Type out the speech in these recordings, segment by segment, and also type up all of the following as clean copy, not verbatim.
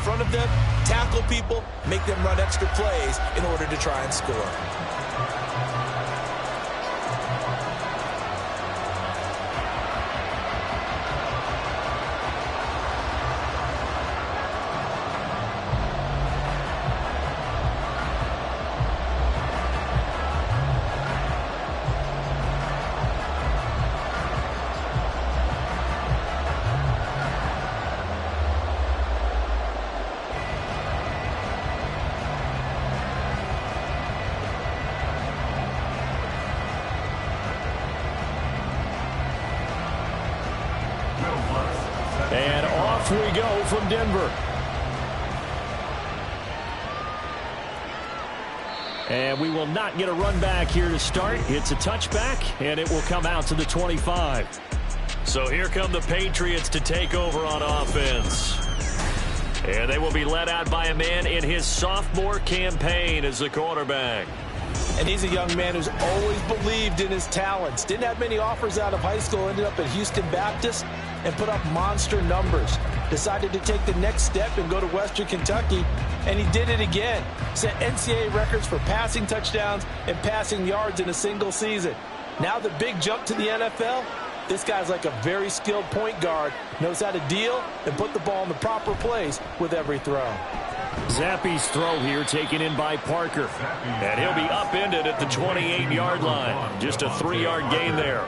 front of them, tackle people, make them run extra plays in order to try and score. And off we go from Denver. And we will not get a run back here to start. It's a touchback, and it will come out to the 25. So here come the Patriots to take over on offense. And they will be led out by a man in his sophomore campaign as the quarterback. And he's a young man who's always believed in his talents. Didn't have many offers out of high school, ended up at Houston Baptist and put up monster numbers. Decided to take the next step and go to Western Kentucky, and he did it again. Set NCAA records for passing touchdowns and passing yards in a single season. Now the big jump to the NFL. This guy's like a very skilled point guard, knows how to deal and put the ball in the proper place with every throw. Zappi's throw here taken in by Parker. And he'll be upended at the 28-yard line. Just a 3-yard gain there.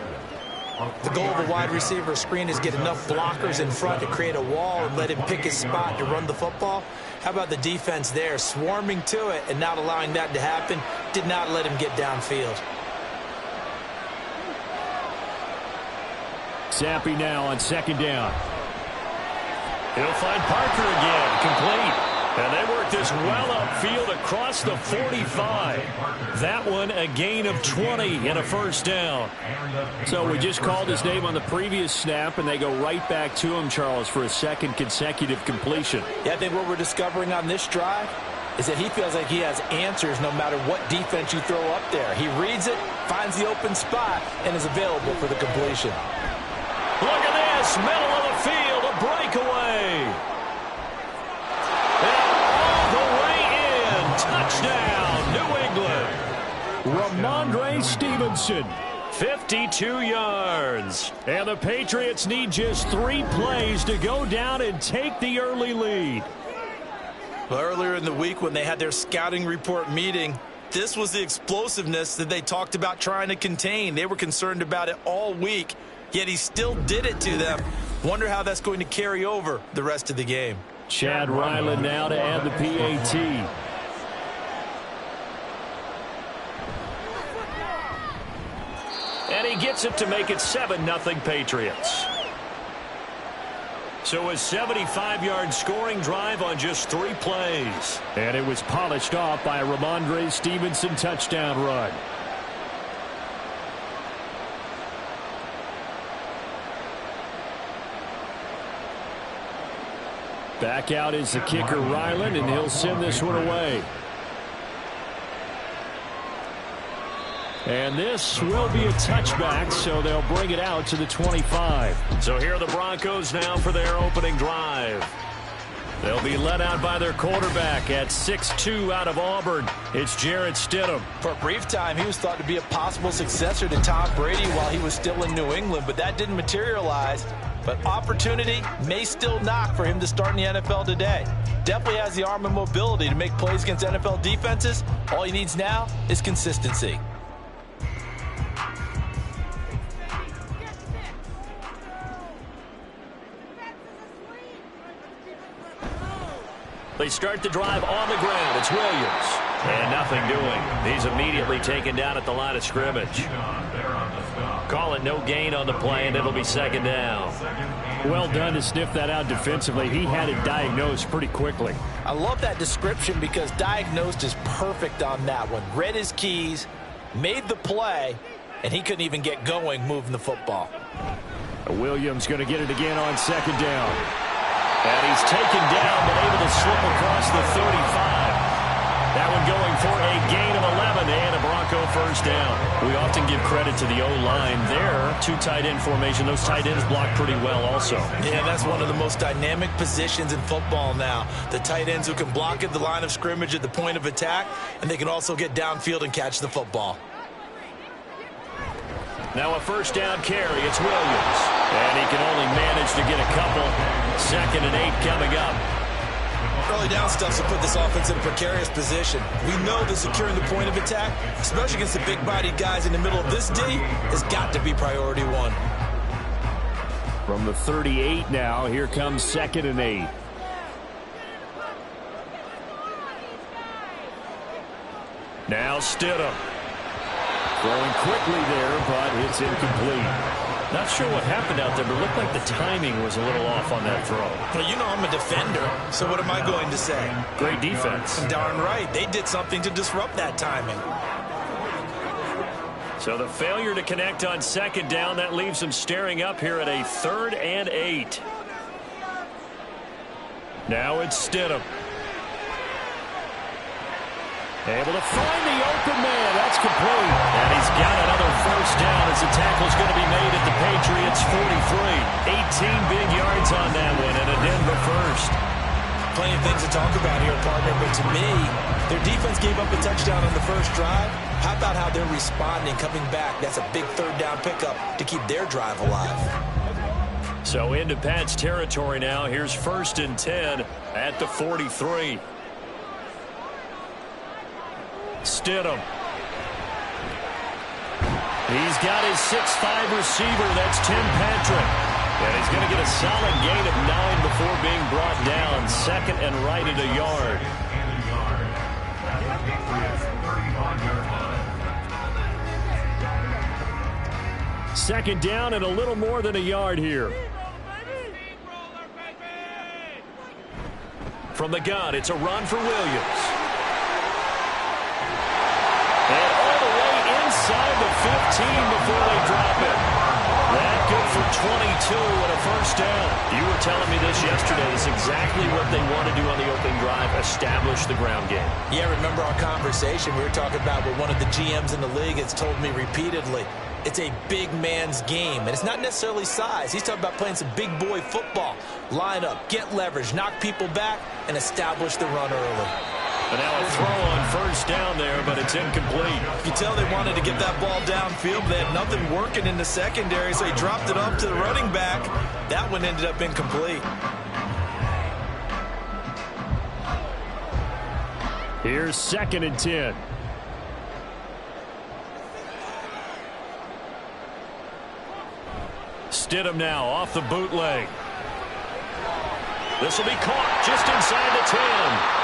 The goal of a wide receiver screen is get enough blockers in front to create a wall and let him pick his spot to run the football. How about the defense there, swarming to it and not allowing that to happen? Did not let him get downfield. Zappi now on second down. He'll find Parker again, complete. And they work this well upfield across the 45. That one a gain of 20 and a first down. So we just called his name on the previous snap, and they go right back to him, Charles, for a second consecutive completion. Yeah, I think what we're discovering on this drive is that he feels like he has answers no matter what defense you throw up there. He reads it, finds the open spot, and is available for the completion. Look at this, middle of the field, a breakaway. Touchdown, New England. Ramondre Stevenson, 52 yards. And the Patriots need just 3 plays to go down and take the early lead. Well, earlier in the week when they had their scouting report meeting, this was the explosiveness that they talked about trying to contain. They were concerned about it all week, yet he still did it to them. Wonder how that's going to carry over the rest of the game. Chad Ryland now to add the PAT. And he gets it to make it 7-0 Patriots. So a 75-yard scoring drive on just 3 plays. And it was polished off by a Ramondre Stevenson touchdown run. Back out is the kicker, Ryland, and he'll send this one away. And this will be a touchback, so they'll bring it out to the 25. So here are the Broncos now for their opening drive. They'll be led out by their quarterback at 6'2" out of Auburn. It's Jarrett Stidham. For a brief time, he was thought to be a possible successor to Tom Brady while he was still in New England, but that didn't materialize. But opportunity may still knock for him to start in the NFL today. Definitely has the arm and mobility to make plays against NFL defenses. All he needs now is consistency. They start the drive on the ground. It's Williams. And nothing doing. He's immediately taken down at the line of scrimmage. Call it no gain on the play, and it'll be second down. Well done to sniff that out defensively. He had it diagnosed pretty quickly. I love that description because diagnosed is perfect on that one. Read his keys, made the play, and he couldn't even get going moving the football. Williams going to get it again on second down. And he's taken down but able to slip across the 35. That one going for a gain of 11. and a Bronco first down. We often give credit to the O-line there. Two tight end formation. Those tight ends block pretty well also. Yeah, that's one of the most dynamic positions in football now. The tight ends who can block at the line of scrimmage at the point of attack, and they can also get downfield and catch the football. Now a first down carry. It's Williams. And he can only manage to get a couple. 2nd and 8 coming up. Early down stuffs will put this offense in a precarious position. We know that securing the point of attack, especially against the big-bodied guys in the middle of this D, has got to be priority one. From the 38 now, here comes 2nd and 8. Now Stidham. Throwing quickly there, but it's incomplete. Not sure what happened out there, but it looked like the timing was a little off on that throw. Well, you know I'm a defender, so what am I going to say? Great defense. Darn right. They did something to disrupt that timing. So the failure to connect on 2nd down, that leaves them staring up here at a 3rd and 8. Now it's Stidham. Able to find the open man. That's complete. And he's got another first down as the tackle's going to be made at the Patriots 43. 18 big yards on that one and a Denver first. Plenty of things to talk about here, partner, but to me, their defense gave up a touchdown on the first drive. How about how they're responding, coming back? That's a big 3rd down pickup to keep their drive alive. So into Pat's territory now. Here's 1st and 10 at the 43. Stidham. He's got his 6'5" receiver. That's Tim Patrick. And he's going to get a solid gain of 9 before being brought down. 2nd and right at a yard. Second down and a little more than a yard here. From the gun, it's a run for Williams. And all the way inside the 15 before they drop it. That good for 22 and a first down. You were telling me this yesterday. It's exactly what they want to do on the opening drive, establish the ground game. Yeah, remember our conversation we were talking about with one of the GMs in the league has told me repeatedly. It's a big man's game, and it's not necessarily size. He's talking about playing some big boy football. Line up, get leverage, knock people back, and establish the run early. And now a throw on first down there, but it's incomplete. You can tell they wanted to get that ball downfield. They had nothing working in the secondary, so he dropped it up to the running back. That one ended up incomplete. Here's 2nd and 10. Stidham now off the bootleg. This will be caught just inside the 10.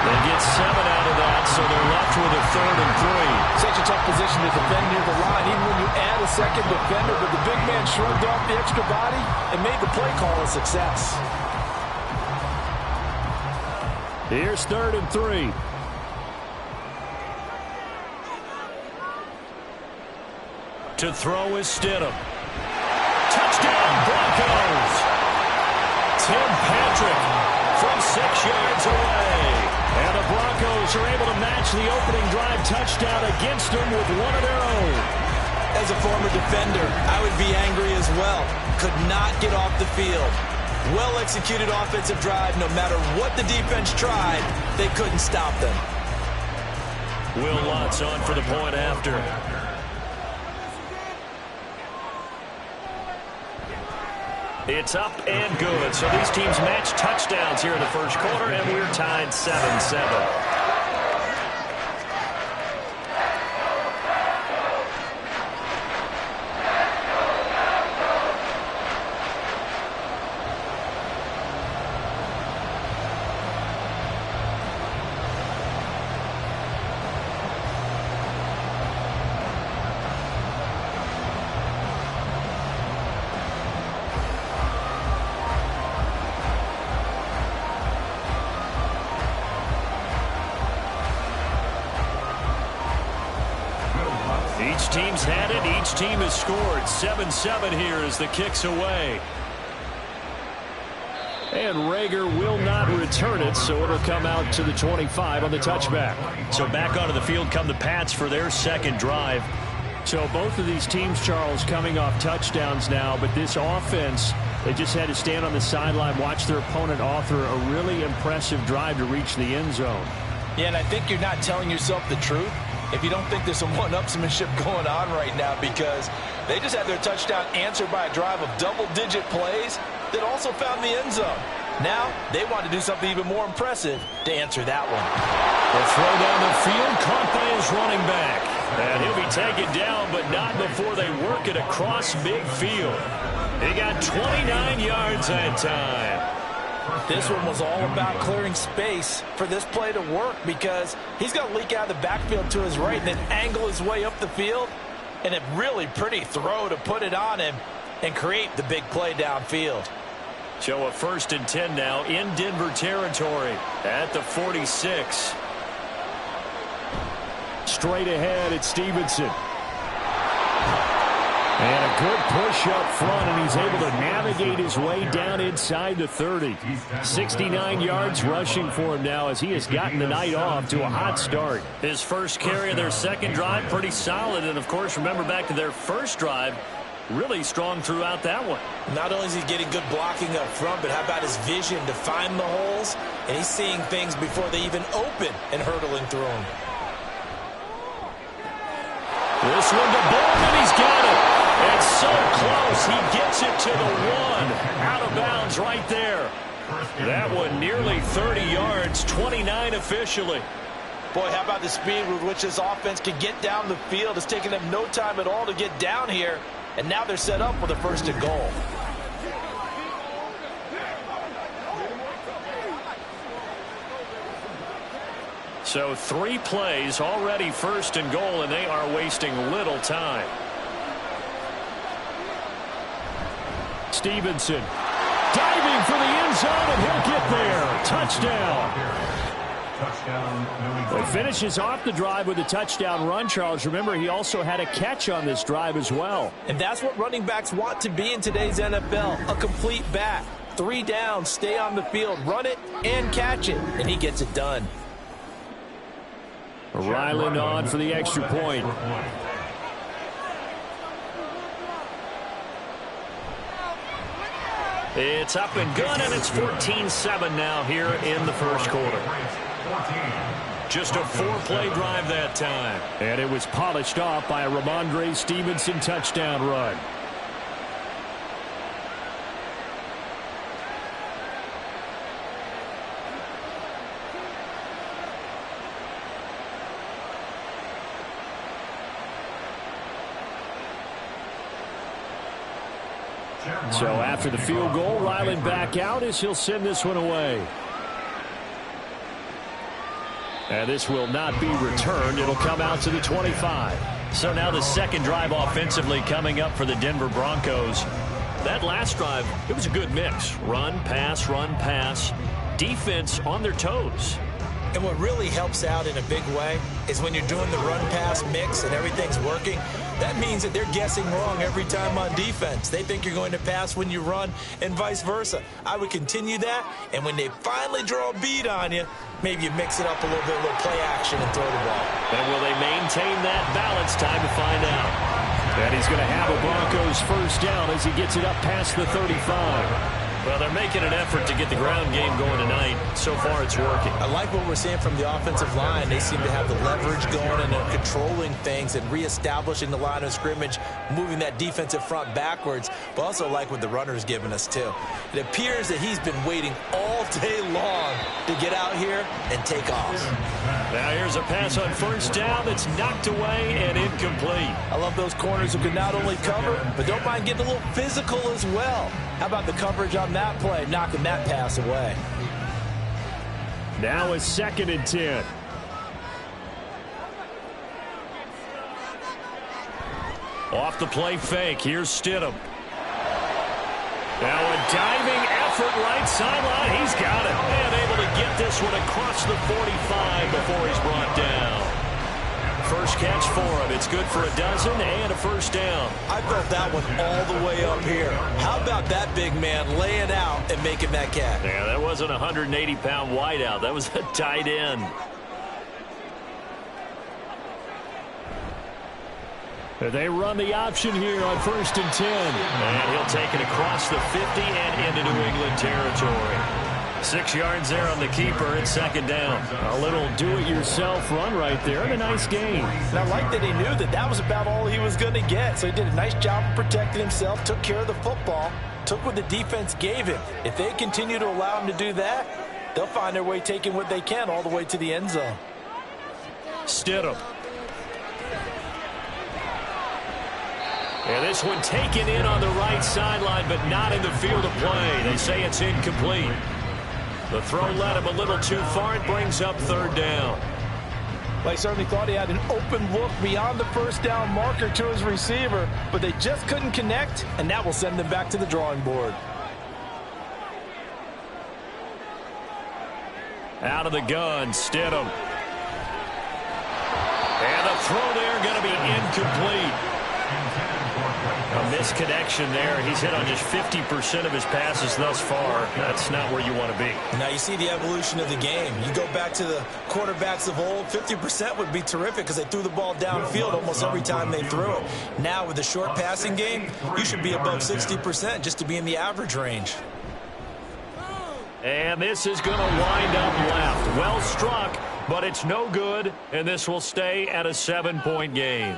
They get 7 out of that, so they're left with a 3rd and 3. Such a tough position to defend near the line, even when you add a second defender, but the big man shrugged off the extra body and made the play call a success. Here's 3rd and 3. To throw is Stidham. Touchdown, Broncos! Tim Patrick from 6 yards away. And the Broncos are able to match the opening drive touchdown against them with one of their own. As a former defender, I would be angry as well. Could not get off the field. Well-executed offensive drive. No matter what the defense tried, they couldn't stop them. Will Lutz on for the point after. It's up and good. So these teams match touchdowns here in the first quarter, and we're tied 7-7. Each team's had it. Each team has scored. 7-7 here as the kick's away. And Rager will not return it, so it'll come out to the 25 on the touchback. So back onto the field come the Pats for their second drive. So both of these teams, Charles, coming off touchdowns now, but this offense, they just had to stand on the sideline, watch their opponent author a really impressive drive to reach the end zone. Yeah, and I think you're not telling yourself the truth if you don't think there's some one-upsmanship going on right now, because they just had their touchdown answered by a drive of double-digit plays that also found the end zone. Now, they want to do something even more impressive to answer that one. The throw down the field, caught by his running back. And he'll be taken down, but not before they work it across midfield. He got 29 yards that time. This one was all about clearing space for this play to work, because he's going to leak out of the backfield to his right and then angle his way up the field. And a really pretty throw to put it on him and create the big play downfield. So a 1st and 10 now in Denver territory at the 46. Straight ahead, it's Stevenson. And a good push up front, and he's able to navigate his way down inside the 30. 69 yards rushing for him now as he has gotten the night off to a hot start. His first carry of their second drive, pretty solid. And, of course, remember back to their first drive, really strong throughout that one. Not only is he getting good blocking up front, but how about his vision to find the holes? And he's seeing things before they even open and hurdling through them. This one to Bowman, he's got it. It's so close, he gets it to the 1. Out of bounds right there. That one nearly 30 yards, 29 officially. Boy, how about the speed with which this offense can get down the field? It's taken them no time at all to get down here. And now they're set up with a 1st and goal. So 3 plays already 1st and goal, and they are wasting little time. Stevenson diving for the end zone, and he'll get there. Touchdown. He finishes off the drive with a touchdown run, Charles. Remember, he also had a catch on this drive as well. And that's what running backs want to be in today's NFL, a complete back. 3 downs, stay on the field, run it, and catch it. And he gets it done. Ryland on for the extra point. It's up and good, and it's 14-7 now here in the first quarter. Just a 4-play drive that time. And it was polished off by a Ramondre Stevenson touchdown run. So after the field goal, Ryland back out as he'll send this one away. And this will not be returned. It'll come out to the 25. So now the second drive offensively coming up for the Denver Broncos. That last drive, it was a good mix. Run, pass, defense on their toes. And what really helps out in a big way is when you're doing the run-pass mix and everything's working, that means that they're guessing wrong every time on defense. They think you're going to pass when you run and vice versa. I would continue that, and when they finally draw a bead on you, maybe you mix it up a little bit, a little play action, and throw the ball. And will they maintain that balance? Time to find out. And he's going to have a Broncos first down as he gets it up past the 35. Well, they're making an effort to get the ground game going tonight. So far, it's working. I like what we're seeing from the offensive line. They seem to have the leverage going, and they're controlling things and reestablishing the line of scrimmage, moving that defensive front backwards, but also like what the runner's giving us, too. It appears that he's been waiting all day long to get out here and take off. Now here's a pass on first down that's knocked away and incomplete. I love those corners who can not only cover, but don't mind getting a little physical as well. How about the coverage on that play, knocking that pass away? Now a 2nd and 10. Off the play fake. Here's Stidham. Now a diving effort right sideline. He's got it. And able to get this one across the 45 before he's brought down. First catch for him. It's good for a dozen and a first down. I felt that one all the way up here. How about that big man laying out and making that catch? Yeah, that wasn't a 180-pound wideout. That was a tight end. They run the option here on 1st and 10. And he'll take it across the 50 and into New England territory. 6 yards there on the keeper. It's 2nd down. A little do-it-yourself run right there and a nice gain. And I like that he knew that that was about all he was going to get. So he did a nice job of protecting himself, took care of the football, took what the defense gave him. If they continue to allow him to do that, they'll find their way taking what they can all the way to the end zone. Stidham. And this one taken in on the right sideline, but not in the field of play. They say it's incomplete. The throw led him a little too far. It brings up 3rd down. Well, he certainly thought he had an open look beyond the first down marker to his receiver, but they just couldn't connect, and that will send them back to the drawing board. Out of the gun, Stidham. And the throw there going to be incomplete. A misconnection there. He's hit on just 50% of his passes thus far. That's not where you want to be. Now you see the evolution of the game. You go back to the quarterbacks of old, 50% would be terrific because they threw the ball downfield almost every time they threw it. Now with the short passing game, you should be above 60% just to be in the average range. And this is going to wind up left. Well struck, but it's no good, and this will stay at a 7-point game.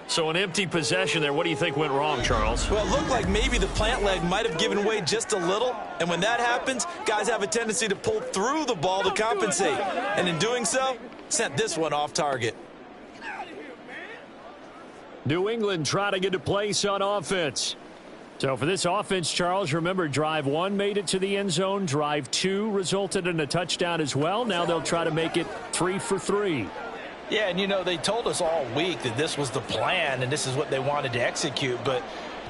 So an empty possession there. What do you think went wrong, Charles? Well, it looked like maybe the plant leg might have given way just a little. And when that happens, guys have a tendency to pull through the ball to compensate. And in doing so, sent this one off target. New England trying to get a place on offense. So for this offense, Charles, remember, drive 1 made it to the end zone. Drive 2 resulted in a touchdown as well. Now they'll try to make it 3 for 3. Yeah, and you know, they told us all week that this was the plan and this is what they wanted to execute, but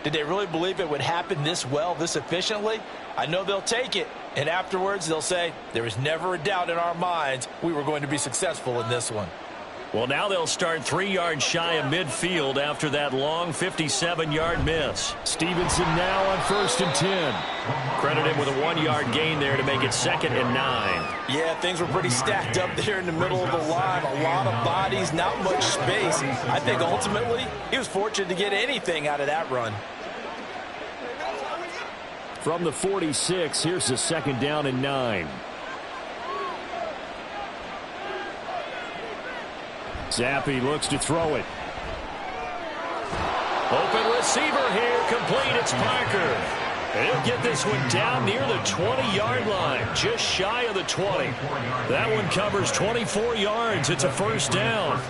did they really believe it would happen this well, this efficiently? I know they'll take it, and afterwards they'll say, there was never a doubt in our minds we were going to be successful in this one. Well, now they'll start 3 yards shy of midfield after that long 57-yard miss. Stevenson now on 1st and 10. Credit him with a 1-yard gain there to make it 2nd and 9. Yeah, things were pretty stacked up there in the middle of the line. A lot of bodies, not much space. I think ultimately he was fortunate to get anything out of that run. From the 46, here's the 2nd down and 9. Zappi looks to throw it. Open receiver here, complete. It's Parker. He'll get this one down near the 20-yard line, just shy of the 20. That one covers 24 yards. It's a 1st down.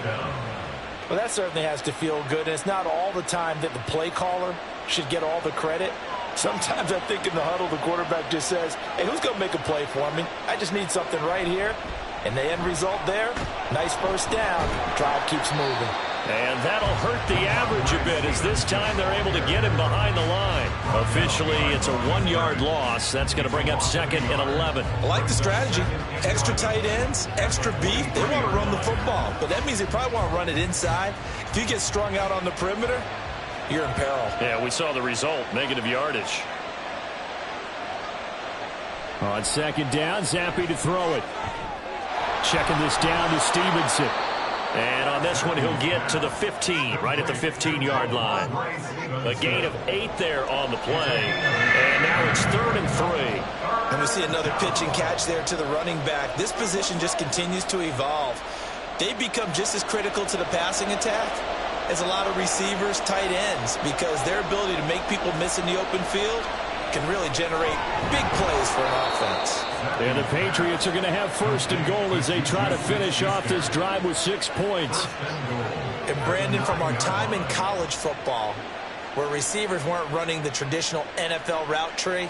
Well, that certainly has to feel good. And it's not all the time that the play caller should get all the credit. Sometimes I think in the huddle, the quarterback just says, hey, who's going to make a play for me? I just need something right here. And the end result there, nice 1st down. Drive keeps moving. And that'll hurt the average a bit as this time they're able to get him behind the line. Officially, it's a 1-yard loss. That's going to bring up 2nd and 11. I like the strategy. Extra tight ends, extra beef. They want to run the football, but that means they probably want to run it inside. If you get strung out on the perimeter, you're in peril. Yeah, we saw the result, negative yardage. On 2nd down, Zappi to throw it. Checking this down to Stevenson. And on this one, he'll get to the 15, right at the 15-yard line. A gain of 8 there on the play. And now it's 3rd and 3. And we see another pitch and catch there to the running back. This position just continues to evolve. They become just as critical to the passing attack as a lot of receivers, tight ends, because their ability to make people miss in the open field can really generate big plays for an offense. And the Patriots are going to have 1st and goal as they try to finish off this drive with 6 points. And Brandon, from our time in college football, where receivers weren't running the traditional NFL route tree,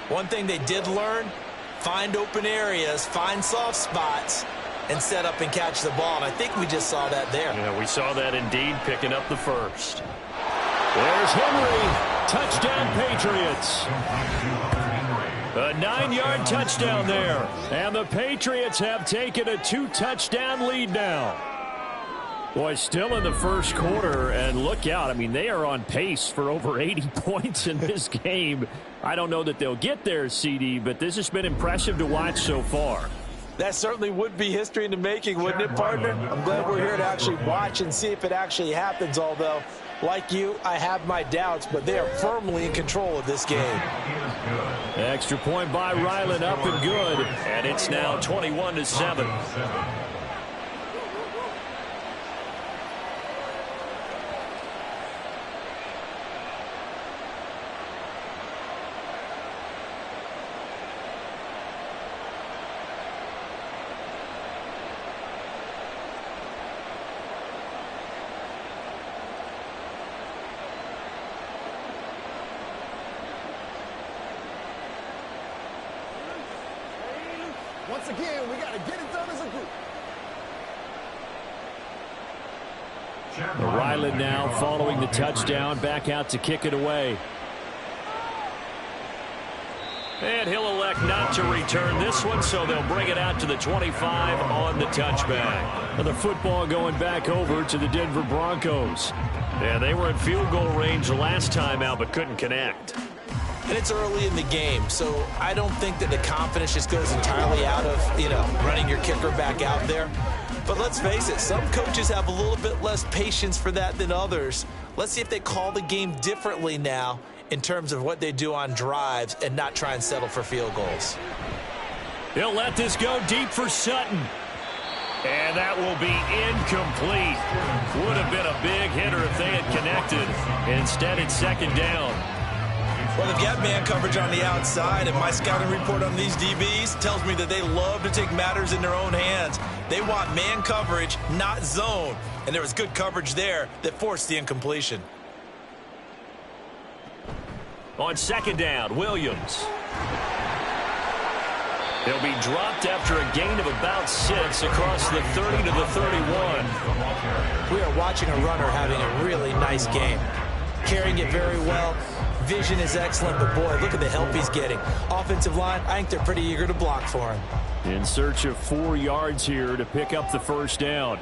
one thing they did learn, find open areas, find soft spots, and set up and catch the ball. And I think we just saw that there. Yeah, we saw that indeed, picking up the 1st. There's Henry. Touchdown, Patriots. A 9-yard touchdown there. And the Patriots have taken a 2-touchdown lead now. Boy, still in the first quarter, and look out. I mean, they are on pace for over 80 points in this game. I don't know that they'll get there, CD, but this has been impressive to watch so far. That certainly would be history in the making, wouldn't it, partner? I'm glad we're here to actually watch and see if it actually happens, although, like you, I have my doubts, but they are firmly in control of this game. Extra point by Ryland, up and good. And it's now 21-7. Once again, we got to get it done as a group. Ryland now following the touchdown, back out to kick it away. And he'll elect not to return this one, so they'll bring it out to the 25 on the touchback. Well, the football going back over to the Denver Broncos. Yeah, they were in field goal range last time out, but couldn't connect. And it's early in the game, so I don't think that the confidence just goes entirely out of, running your kicker back out there. But let's face it, some coaches have a little bit less patience for that than others. Let's see if they call the game differently now in terms of what they do on drives and not try and settle for field goals. He'll let this go deep for Sutton. And that will be incomplete. Would have been a big hitter if they had connected. Instead, it's second down. Well, they've got man coverage on the outside, and my scouting report on these DBs tells me that they love to take matters in their own hands. They want man coverage, not zone. And there was good coverage there that forced the incompletion. On second down, Williams. He'll be dropped after a gain of about 6 across the 30 to the 31. We are watching a runner having a really nice game. Carrying it very well. Vision is excellent, but boy, look at the help he's getting. Offensive line, I think they're pretty eager to block for him. In search of 4 yards here to pick up the first down.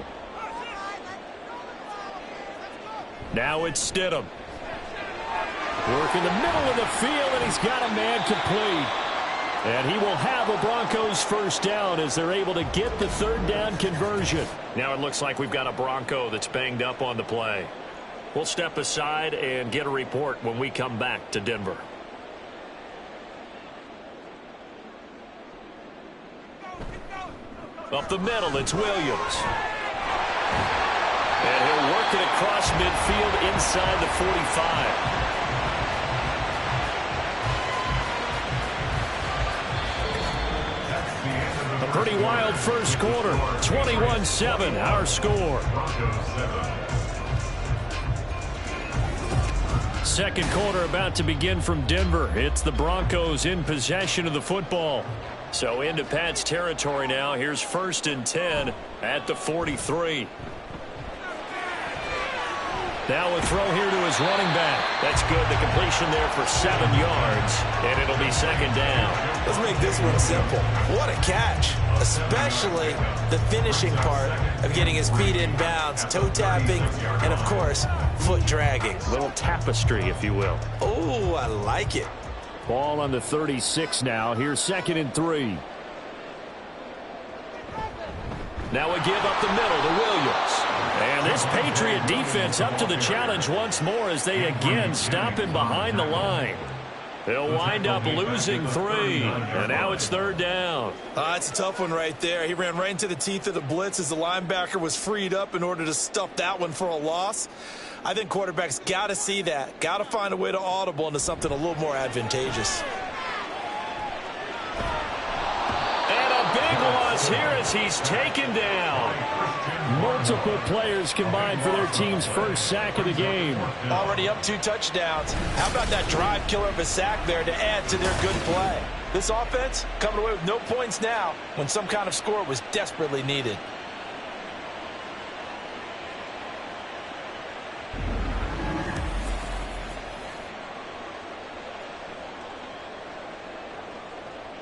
Now it's Stidham. Work in the middle of the field, and he's got a man complete. And he will have a Broncos first down as they're able to get the third down conversion. Now it looks like we've got a Bronco that's banged up on the play. We'll step aside and get a report when we come back to Denver. Up the middle, it's Williams. And he'll work it across midfield inside the 45. A pretty wild first quarter. 21-7, our score. Second quarter about to begin from Denver. It's the Broncos in possession of the football. So into Pat's territory now. Here's 1st and 10 at the 43. Now a throw here to his running back. That's good. The completion there for 7 yards. And it'll be second down. Let's make this one simple. What a catch. Especially the finishing part of getting his feet in bounds, toe tapping, and of course, foot dragging. A little tapestry, if you will. Oh, I like it. Ball on the 36 now. Here's 2nd and 3. Now a give up the middle to Williams. And this Patriot defense up to the challenge once more as they again stop him behind the line. They'll wind up losing 3. And now it's third down. It's a tough one right there. He ran right into the teeth of the blitz as the linebacker was freed up in order to stuff that one for a loss. I think quarterbacks got to see that. Got to find a way to audible into something a little more advantageous. And a big loss here as he's taken down. Multiple players combined for their team's first sack of the game. Already up 2 touchdowns. How about that drive killer of a sack there to add to their good play? This offense coming away with no points now when some kind of score was desperately needed.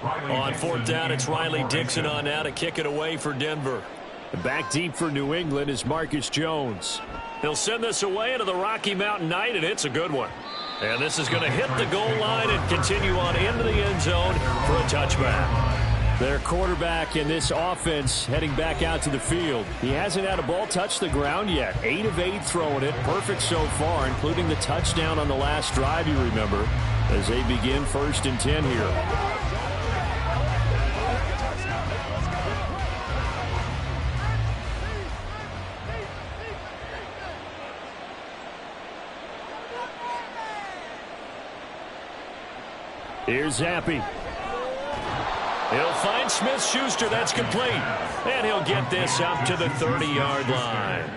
On 4th down, it's Riley Dixon on now to kick it away for Denver. Back deep for New England is Marcus Jones. He'll send this away into the Rocky Mountain Night, and it's a good one. And this is going to hit the goal line and continue on into the end zone for a touchback. Their quarterback in this offense heading back out to the field. He hasn't had a ball touch the ground yet. 8 of 8 throwing it. Perfect so far, including the touchdown on the last drive, you remember, as they begin 1st and 10 here. Here's Zappi. He'll find Smith-Schuster. That's complete. And he'll get this up to the 30-yard line.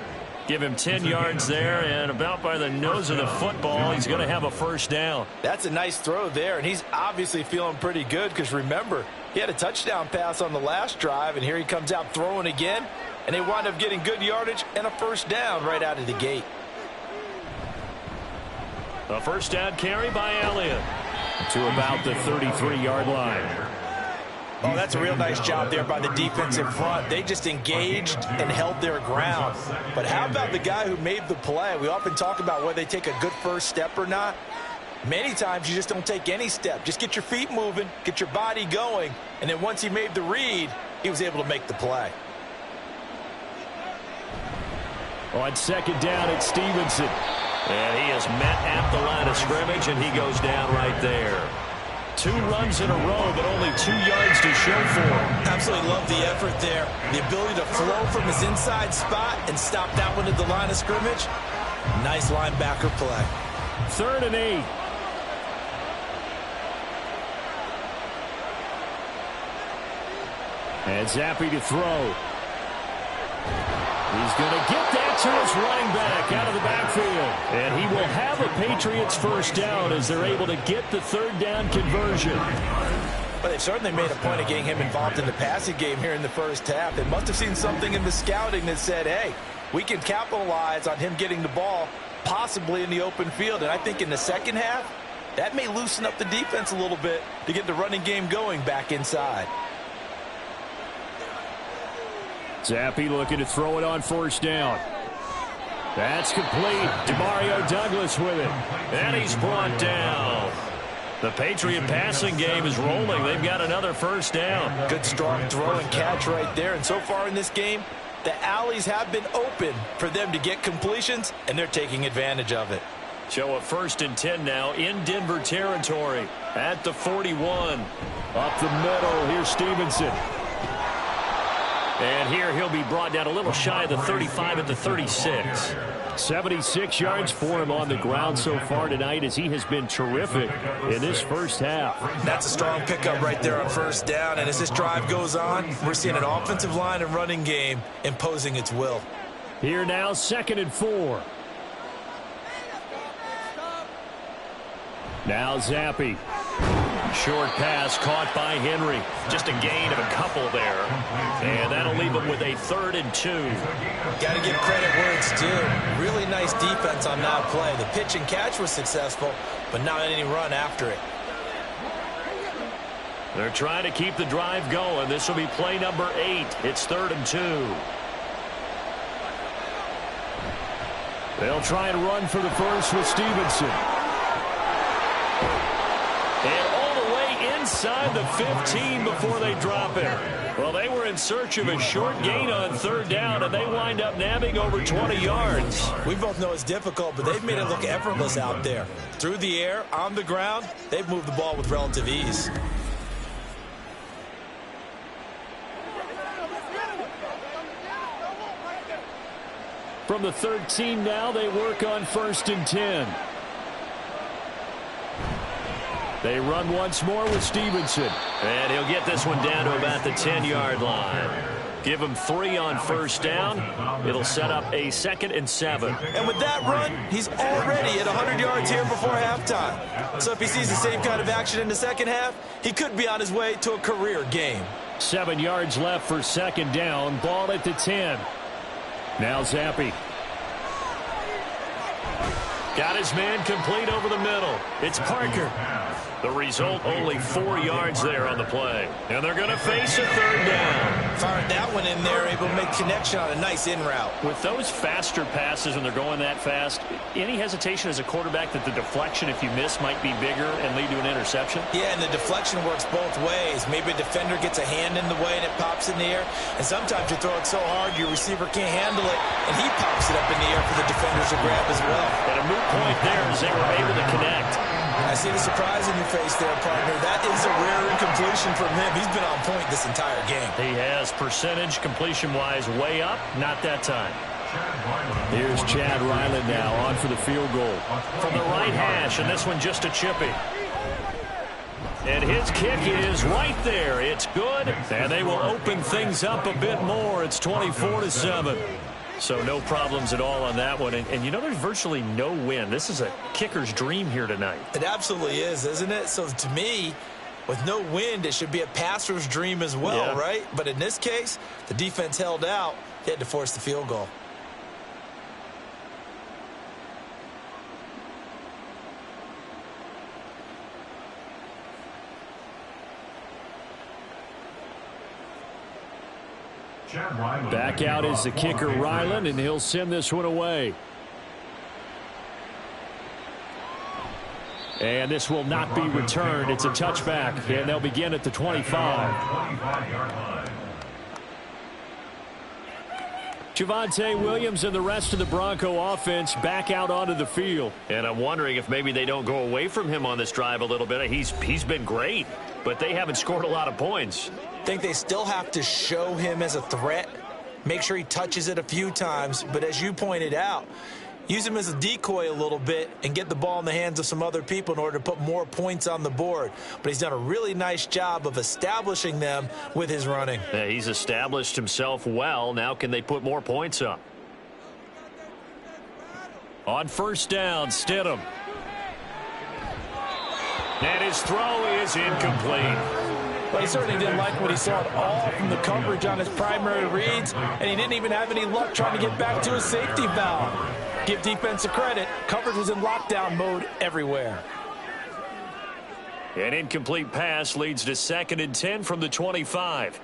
Give him 10 yards there, and about by the nose of the football, he's going to have a first down. That's a nice throw there, and he's obviously feeling pretty good because, remember, he had a touchdown pass on the last drive, and here he comes out throwing again, and they wind up getting good yardage and a first down right out of the gate. A first down carry by Elliott to about the 33-yard line. Oh, that's a real nice job there by the defense in front. They just engaged and held their ground. But how about the guy who made the play? We often talk about whether they take a good first step or not. Many times you just don't take any step. Just get your feet moving, get your body going, and then once he made the read, he was able to make the play. On second down, it's Stevenson. And he is met at the line of scrimmage, and he goes down right there. 2 runs in a row, but only 2 yards to show for him. Absolutely love the effort there. The ability to flow from his inside spot and stop that one at the line of scrimmage. Nice linebacker play. 3rd and 8. And Zappi to throw. He's going to get that to his running back out of the backfield. And he will have a Patriots first down as they're able to get the 3rd down conversion. But they've certainly made a point of getting him involved in the passing game here in the first half. They must have seen something in the scouting that said, hey, we can capitalize on him getting the ball possibly in the open field. And I think in the second half, that may loosen up the defense a little bit to get the running game going back inside. Zappi looking to throw it on 1st down. That's complete. Demario Douglas with it. And he's brought down. The Patriot passing game is rolling. They've got another first down. Good strong throw and catch right there. And so far in this game, the alleys have been open for them to get completions, and they're taking advantage of it. So a 1st and 10 now in Denver territory at the 41. Up the middle, here's Stevenson. And here he'll be brought down a little shy of the 35 at the 36. 76 yards for him on the ground so far tonight as he has been terrific in this first half. That's a strong pickup right there on 1st down. And as this drive goes on, we're seeing an offensive line and running game imposing its will. Here now, 2nd and 4. Now Zappi. Short pass caught by Henry. Just a gain of a couple there. And that'll leave him with a 3rd and 2. Got to give credit where it's due. Really nice defense on that play. The pitch and catch was successful, but not any run after it. They're trying to keep the drive going. This will be play number 8. It's 3rd and 2. They'll try and run for the first with Stevenson. And all the way inside the 15 before they drop it. Well, they were in search of a short gain on 3rd down, and they wind up nabbing over 20 yards. We both know it's difficult, but they've made it look effortless out there. Through the air, on the ground, they've moved the ball with relative ease. From the 13 now, they work on 1st and 10. They run once more with Stevenson. And he'll get this one down to about the 10-yard line. Give him 3 on 1st down. It'll set up a 2nd and 7. And with that run, he's already at 100 yards here before halftime. So if he sees the same kind of action in the second half, he could be on his way to a career game. 7 yards left for 2nd down. Ball at the 10. Now Zappi. Got his man complete over the middle. It's Parker. The result, only 4 yards there on the play. And they're going to face a 3rd down. Fired that one in there, able to make connection on a nice in route. With those faster passes when they're going that fast, any hesitation as a quarterback that the deflection, if you miss, might be bigger and lead to an interception? Yeah, and the deflection works both ways. Maybe a defender gets a hand in the way and it pops in the air, and sometimes you throw it so hard your receiver can't handle it, and he pops it up in the air for the defenders to grab as well. And a moot point there as they were able to connect. I see the surprise in your face there, partner. That is a rare incompletion from him. He's been on point this entire game. He has percentage completion-wise way up, not that time. Here's Chad Ryland now on for the field goal. From the right hash, and this one just a chippy. And his kick is right there. It's good, and they will open things up a bit more. It's 24-7. So no problems at all on that one. And you know, there's virtually no wind. This is a kicker's dream here tonight. It absolutely is, isn't it? So to me, with no wind, it should be a passer's dream as well, yeah. Right? But in this case, the defense held out. They had to force the field goal. Back out is the kicker, Ryland, and he'll send this one away. And this will not be returned. It's a touchback, and they'll begin at the 25. Javonte Williams and the rest of the Bronco offense back out onto the field. And I'm wondering if maybe they don't go away from him on this drive a little bit. He's been great, but they haven't scored a lot of points. I think they still have to show him as a threat, make sure he touches it a few times, but as you pointed out, use him as a decoy a little bit and get the ball in the hands of some other people in order to put more points on the board. But he's done a really nice job of establishing them with his running. Yeah, he's established himself well. Now can they put more points up? On first down, Stidham. And his throw is incomplete. But he certainly didn't like what he saw at all from the coverage on his primary reads, and he didn't even have any luck trying to get back to his safety valve. Give defense a credit. Coverage was in lockdown mode everywhere. An incomplete pass leads to 2nd and 10 from the 25.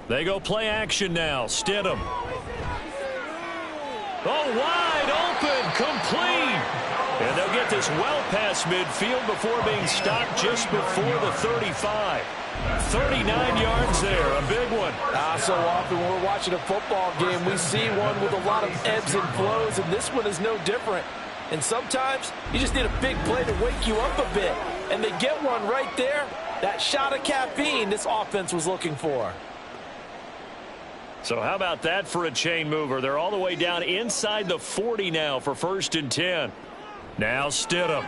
They go play action now. Stidham. Oh, wide open, complete. And they'll get this well past midfield before being stopped just before the 35. 39 yards there, a big one. So often when we're watching a football game, we see one with a lot of ebbs and flows, and this one is no different. And sometimes you just need a big play to wake you up a bit. And they get one right there. That shot of caffeine this offense was looking for. So how about that for a chain mover? They're all the way down inside the 40 now for 1st and 10. Now Stidham.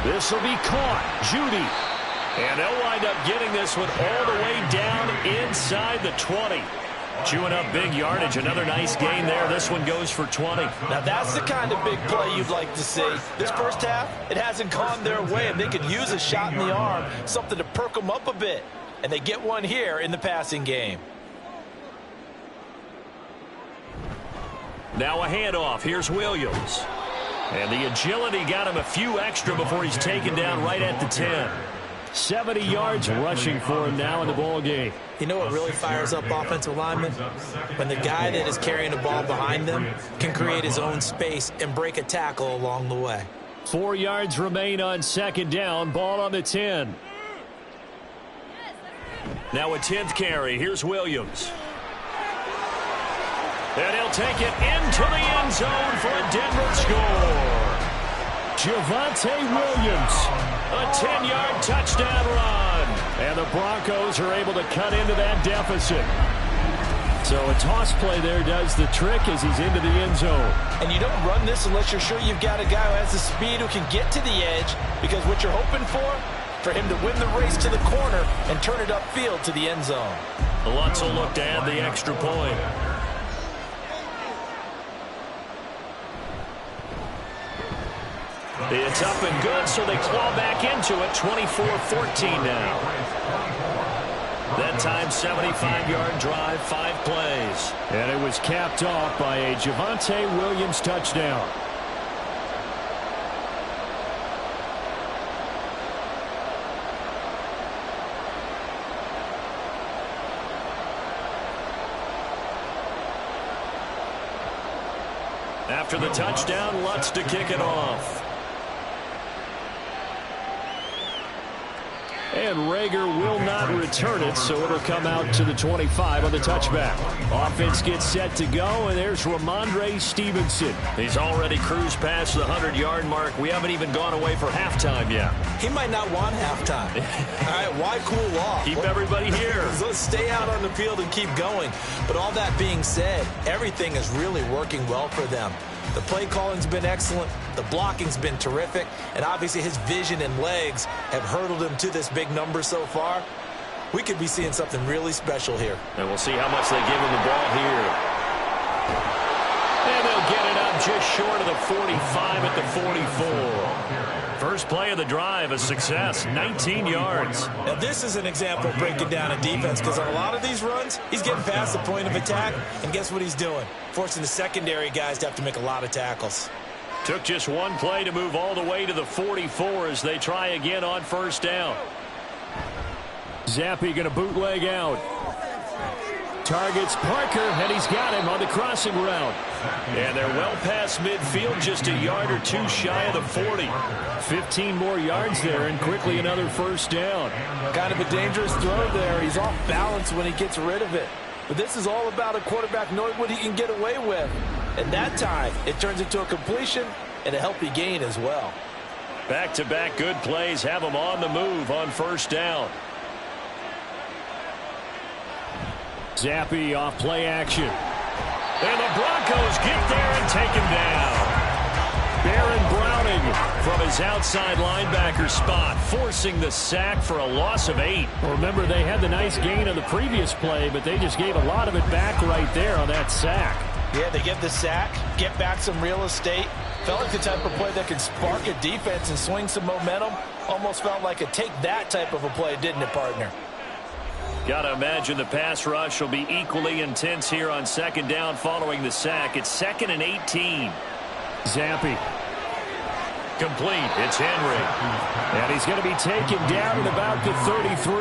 This will be caught. Judy. And they'll wind up getting this one all the way down inside the 20. Chewing up big yardage. Another nice gain there. This one goes for 20. Now that's the kind of big play you'd like to see. This first half, it hasn't gone their way, and they could use a shot in the arm, something to perk them up a bit. And they get one here in the passing game. Now a handoff. Here's Williams. And the agility got him a few extra before he's taken down right at the 10. 70 yards rushing for him now in the ball game. You know what really fires up offensive linemen? When the guy that is carrying the ball behind them can create his own space and break a tackle along the way. 4 yards remain on 2nd down. Ball on the 10. Now a 10th carry. Here's Williams. And he'll take it into the end zone for a Denver score. Javonte Williams. A 10-yard touchdown run. And the Broncos are able to cut into that deficit. So a toss play there does the trick as he's into the end zone. And you don't run this unless you're sure you've got a guy who has the speed who can get to the edge, because what you're hoping for him to win the race to the corner and turn it upfield to the end zone. Lutz will look to add the extra point. It's up and good, so they claw back into it. 24-14 now. That time, 75-yard drive, 5 plays. And it was capped off by a Javonte Williams touchdown. After the touchdown, Lutz to kick it off. And Rager will not return it, so it'll come out to the 25 on the touchback. Offense gets set to go, and there's Ramondre Stevenson. He's already cruised past the 100-yard mark. We haven't even gone away for halftime yet. He might not want halftime. All right, why cool off? Keep everybody here. Let's stay out on the field and keep going. But all that being said, everything is really working well for them. The play calling's been excellent. The blocking's been terrific. And obviously his vision and legs have hurdled him to this big number so far. We could be seeing something really special here. And we'll see how much they give him the ball here. And they'll get it up just short of the 45 at the 44. First play of the drive, a success, 19 yards. Now this is an example of breaking down a defense, because on a lot of these runs, he's getting past the point of attack, and guess what he's doing? Forcing the secondary guys to have to make a lot of tackles. Took just one play to move all the way to the 44 as they try again on first down. Zappi going to bootleg out. Targets Parker, and he's got him on the crossing route. And they're well past midfield, just a yard or two shy of the 40. 15 more yards there, and quickly another first down. Kind of a dangerous throw there. He's off balance when he gets rid of it. But this is all about a quarterback knowing what he can get away with. And that time, it turns into a completion and a healthy gain as well. Back-to-back good plays have him on the move on first down. Zappi off play action. And the Broncos get there and take him down. Baron Browning from his outside linebacker spot, forcing the sack for a loss of 8. Well, remember, they had the nice gain on the previous play, but they just gave a lot of it back right there on that sack. Yeah, they get the sack, get back some real estate. Felt like the type of play that could spark a defense and swing some momentum. Almost felt like a take-that type of a play, didn't it, partner? Got to imagine the pass rush will be equally intense here on second down following the sack. It's 2nd and 18. Zappi. Complete. It's Henry. And he's going to be taken down at about the 33.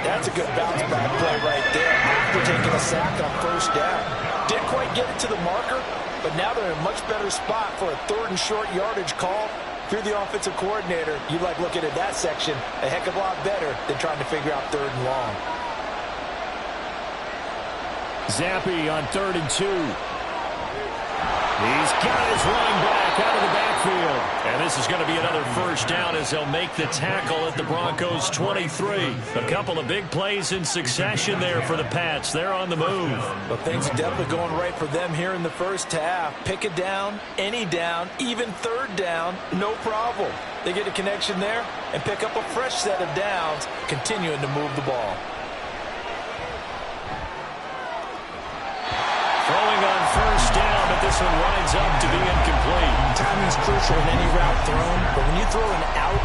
That's a good bounce back play right there after taking a sack on first down. Didn't quite get it to the marker, but now they're in a much better spot for a 3rd and short yardage call. If you're the offensive coordinator, you like looking at that section a heck of a lot better than trying to figure out 3rd and long. Zappi on 3rd and 2. He's got his running back out of the backfield. And this is going to be another first down as they'll make the tackle at the Broncos' 23. A couple of big plays in succession there for the Pats. They're on the move. But things are definitely going right for them here in the first half. Pick a down, any down, even 3rd down, no problem. They get a connection there and pick up a fresh set of downs, continuing to move the ball. Throwing on first down, but this one winds up to be incomplete. Timing's crucial in any route thrown, but when you throw an out,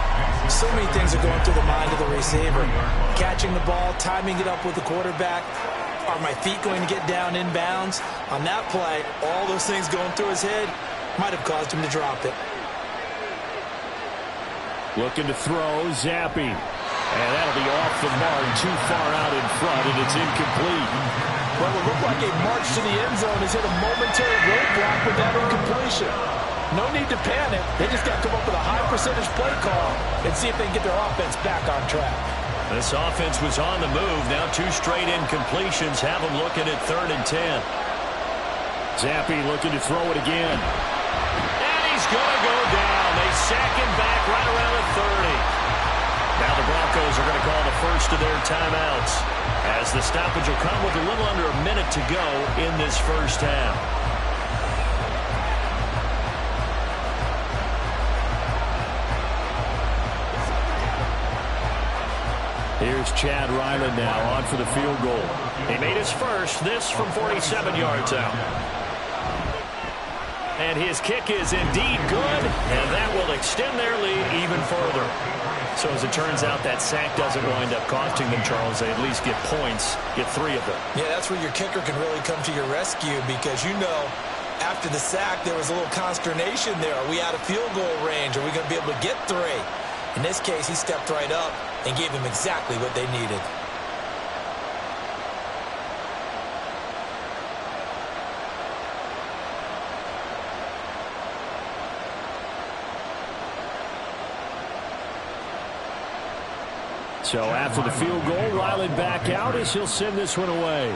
so many things are going through the mind of the receiver. Catching the ball, timing it up with the quarterback. Are my feet going to get down inbounds? On that play, all those things going through his head might have caused him to drop it. Looking to throw, Zappi. And that'll be off the mark, too far out in front, and it's incomplete. Well, it looked like a march to the end zone has hit a momentary roadblock with that incompletion. No need to panic. They just got to come up with a high percentage play call and see if they can get their offense back on track. This offense was on the move. Now 2 straight incompletions have them looking at 3rd and 10. Zappi looking to throw it again. And he's going to go down. They sack him back right around the 30. Now the Broncos are going to call the first of their timeouts, as the stoppage will come with a little under a minute to go in this first half. Here's Chad Ryland now on for the field goal. He made his first, this from 47 yards out. And his kick is indeed good, and that will extend their lead even further. So as it turns out, that sack doesn't wind up costing them, Charles. They at least get points, get 3 of them. Yeah, that's where your kicker can really come to your rescue, because you know after the sack there was a little consternation there. Are we out of field goal range? Are we going to be able to get 3? In this case, he stepped right up and gave them exactly what they needed. So after the field goal, Weiland back out as he'll send this one away.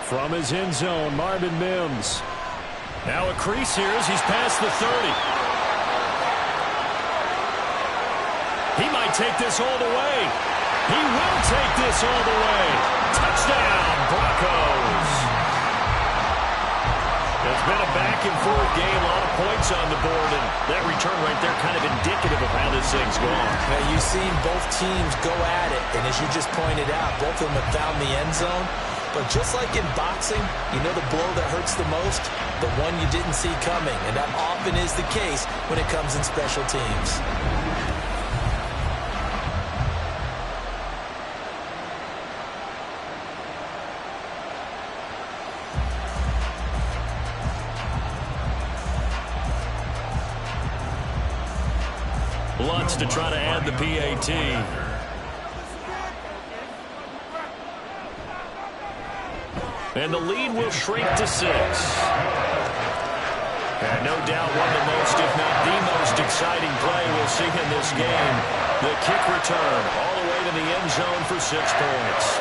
From his end zone, Marvin Mims. Now a crease here as he's past the 30. He might take this all the way. He will take this all the way. Touchdown, Broncos. It's been a back-and-forth game, a lot of points on the board, and that return right there kind of indicative of how this thing's going. Now, you've seen both teams go at it, and as you just pointed out, both of them have found the end zone. But just like in boxing, you know the blow that hurts the most? The one you didn't see coming, and that often is the case when it comes in special teams. Lutz to try to add the PAT. And the lead will shrink to 6. And no doubt one of the most, if not the most exciting play we'll see in this game. The kick return all the way to the end zone for 6 points.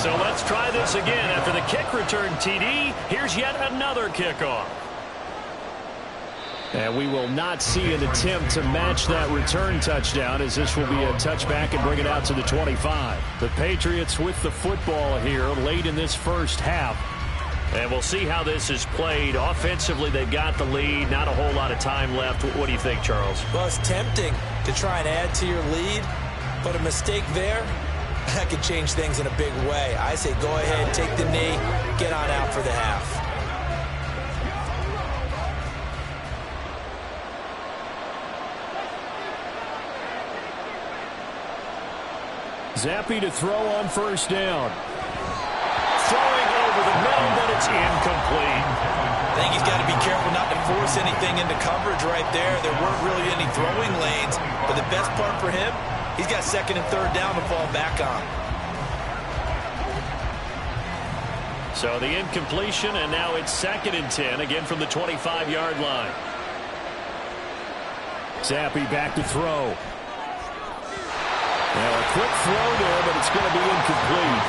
So let's try this again. After the kick return TD, here's yet another kickoff. And we will not see an attempt to match that return touchdown, as this will be a touchback and bring it out to the 25. The Patriots with the football here late in this first half. And we'll see how this is played. Offensively, they've got the lead. Not a whole lot of time left. What do you think, Charles? Well, it's tempting to try and add to your lead, but a mistake there, that could change things in a big way. I say go ahead, take the knee, get on out for the half. Zappi to throw on first down. Throwing over the middle, but it's incomplete. I think he's got to be careful not to force anything into coverage right there. There weren't really any throwing lanes, but the best part for him, he's got second and third down to fall back on. So the incompletion, and now it's 2nd and 10, again from the 25-yard line. Zappi back to throw. Now a quick throw there, but it's going to be incomplete.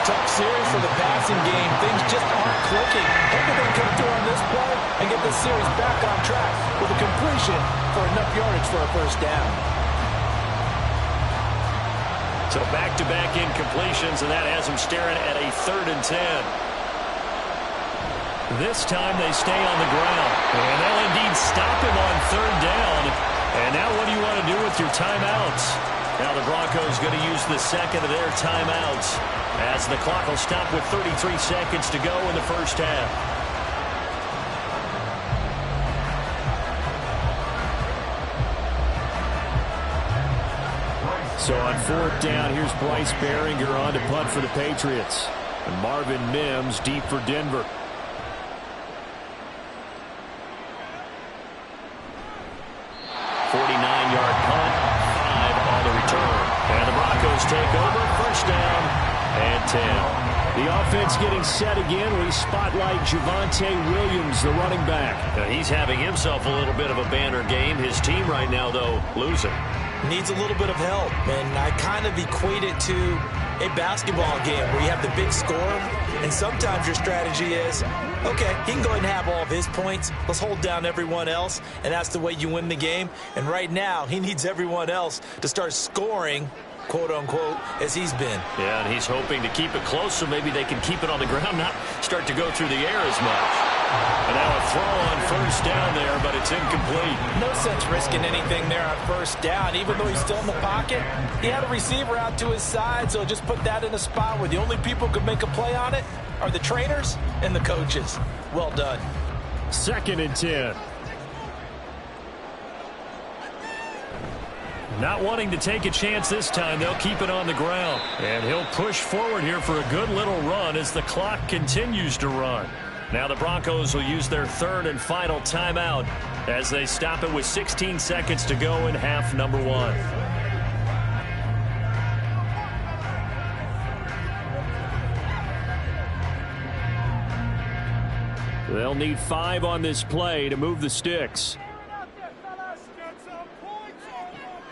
Tough series for the passing game. Things just aren't clicking. Hoping they come through on this play and get the series back on track with a completion for enough yardage for a first down. So back-to-back incompletions, and that has them staring at a 3rd and 10. This time they stay on the ground. And they'll indeed stop him on 3rd down. And now what do you want to do with your timeouts? Now the Broncos going to use the second of their timeouts as the clock will stop with 33 seconds to go in the first half. So on 4th down, here's Bryce Behringer on to punt for the Patriots. And Marvin Mims deep for Denver. Take over, first down and 10. The offense getting set again. We spotlight Javonte Williams, the running back. He's having himself a little bit of a banner game. His team right now, though, losing. Needs a little bit of help, and I kind of equate it to a basketball game where you have the big score, and sometimes your strategy is, okay, he can go ahead and have all of his points. Let's hold down everyone else, and that's the way you win the game. And right now, he needs everyone else to start scoring, quote-unquote, as he's been. Yeah, and he's hoping to keep it close so maybe they can keep it on the ground, not start to go through the air as much. And now a throw on first down there, but it's incomplete. No sense risking anything there on first down. Even though he's still in the pocket, he had a receiver out to his side, so just put that in a spot where the only people who can make a play on it are the trainers and the coaches. Well done. 2nd and 10. Not wanting to take a chance this time, they'll keep it on the ground. And he'll push forward here for a good little run as the clock continues to run. Now the Broncos will use their third and final timeout as they stop it with 16 seconds to go in half number 1. They'll need 5 on this play to move the sticks.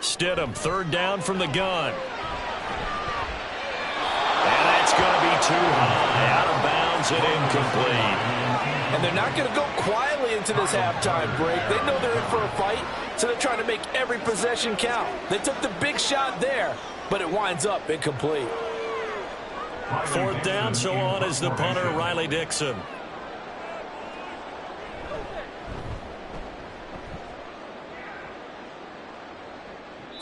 Stidham, third down from the gun. And that's going to be too high, out of bounds and incomplete. And they're not going to go quietly into this halftime break. They know they're in for a fight, so they're trying to make every possession count. They took the big shot there, but it winds up incomplete. Fourth down, so on is the punter, Riley Dixon.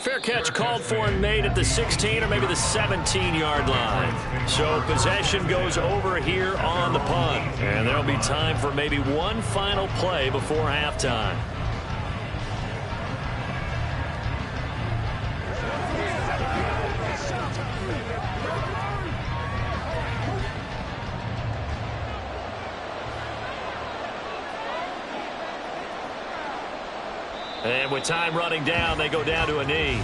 Fair catch called for and made at the 16 or maybe the 17-yard line. So possession goes over here on the punt. And there'll be time for maybe one final play before halftime. And with time running down, they go down to a knee.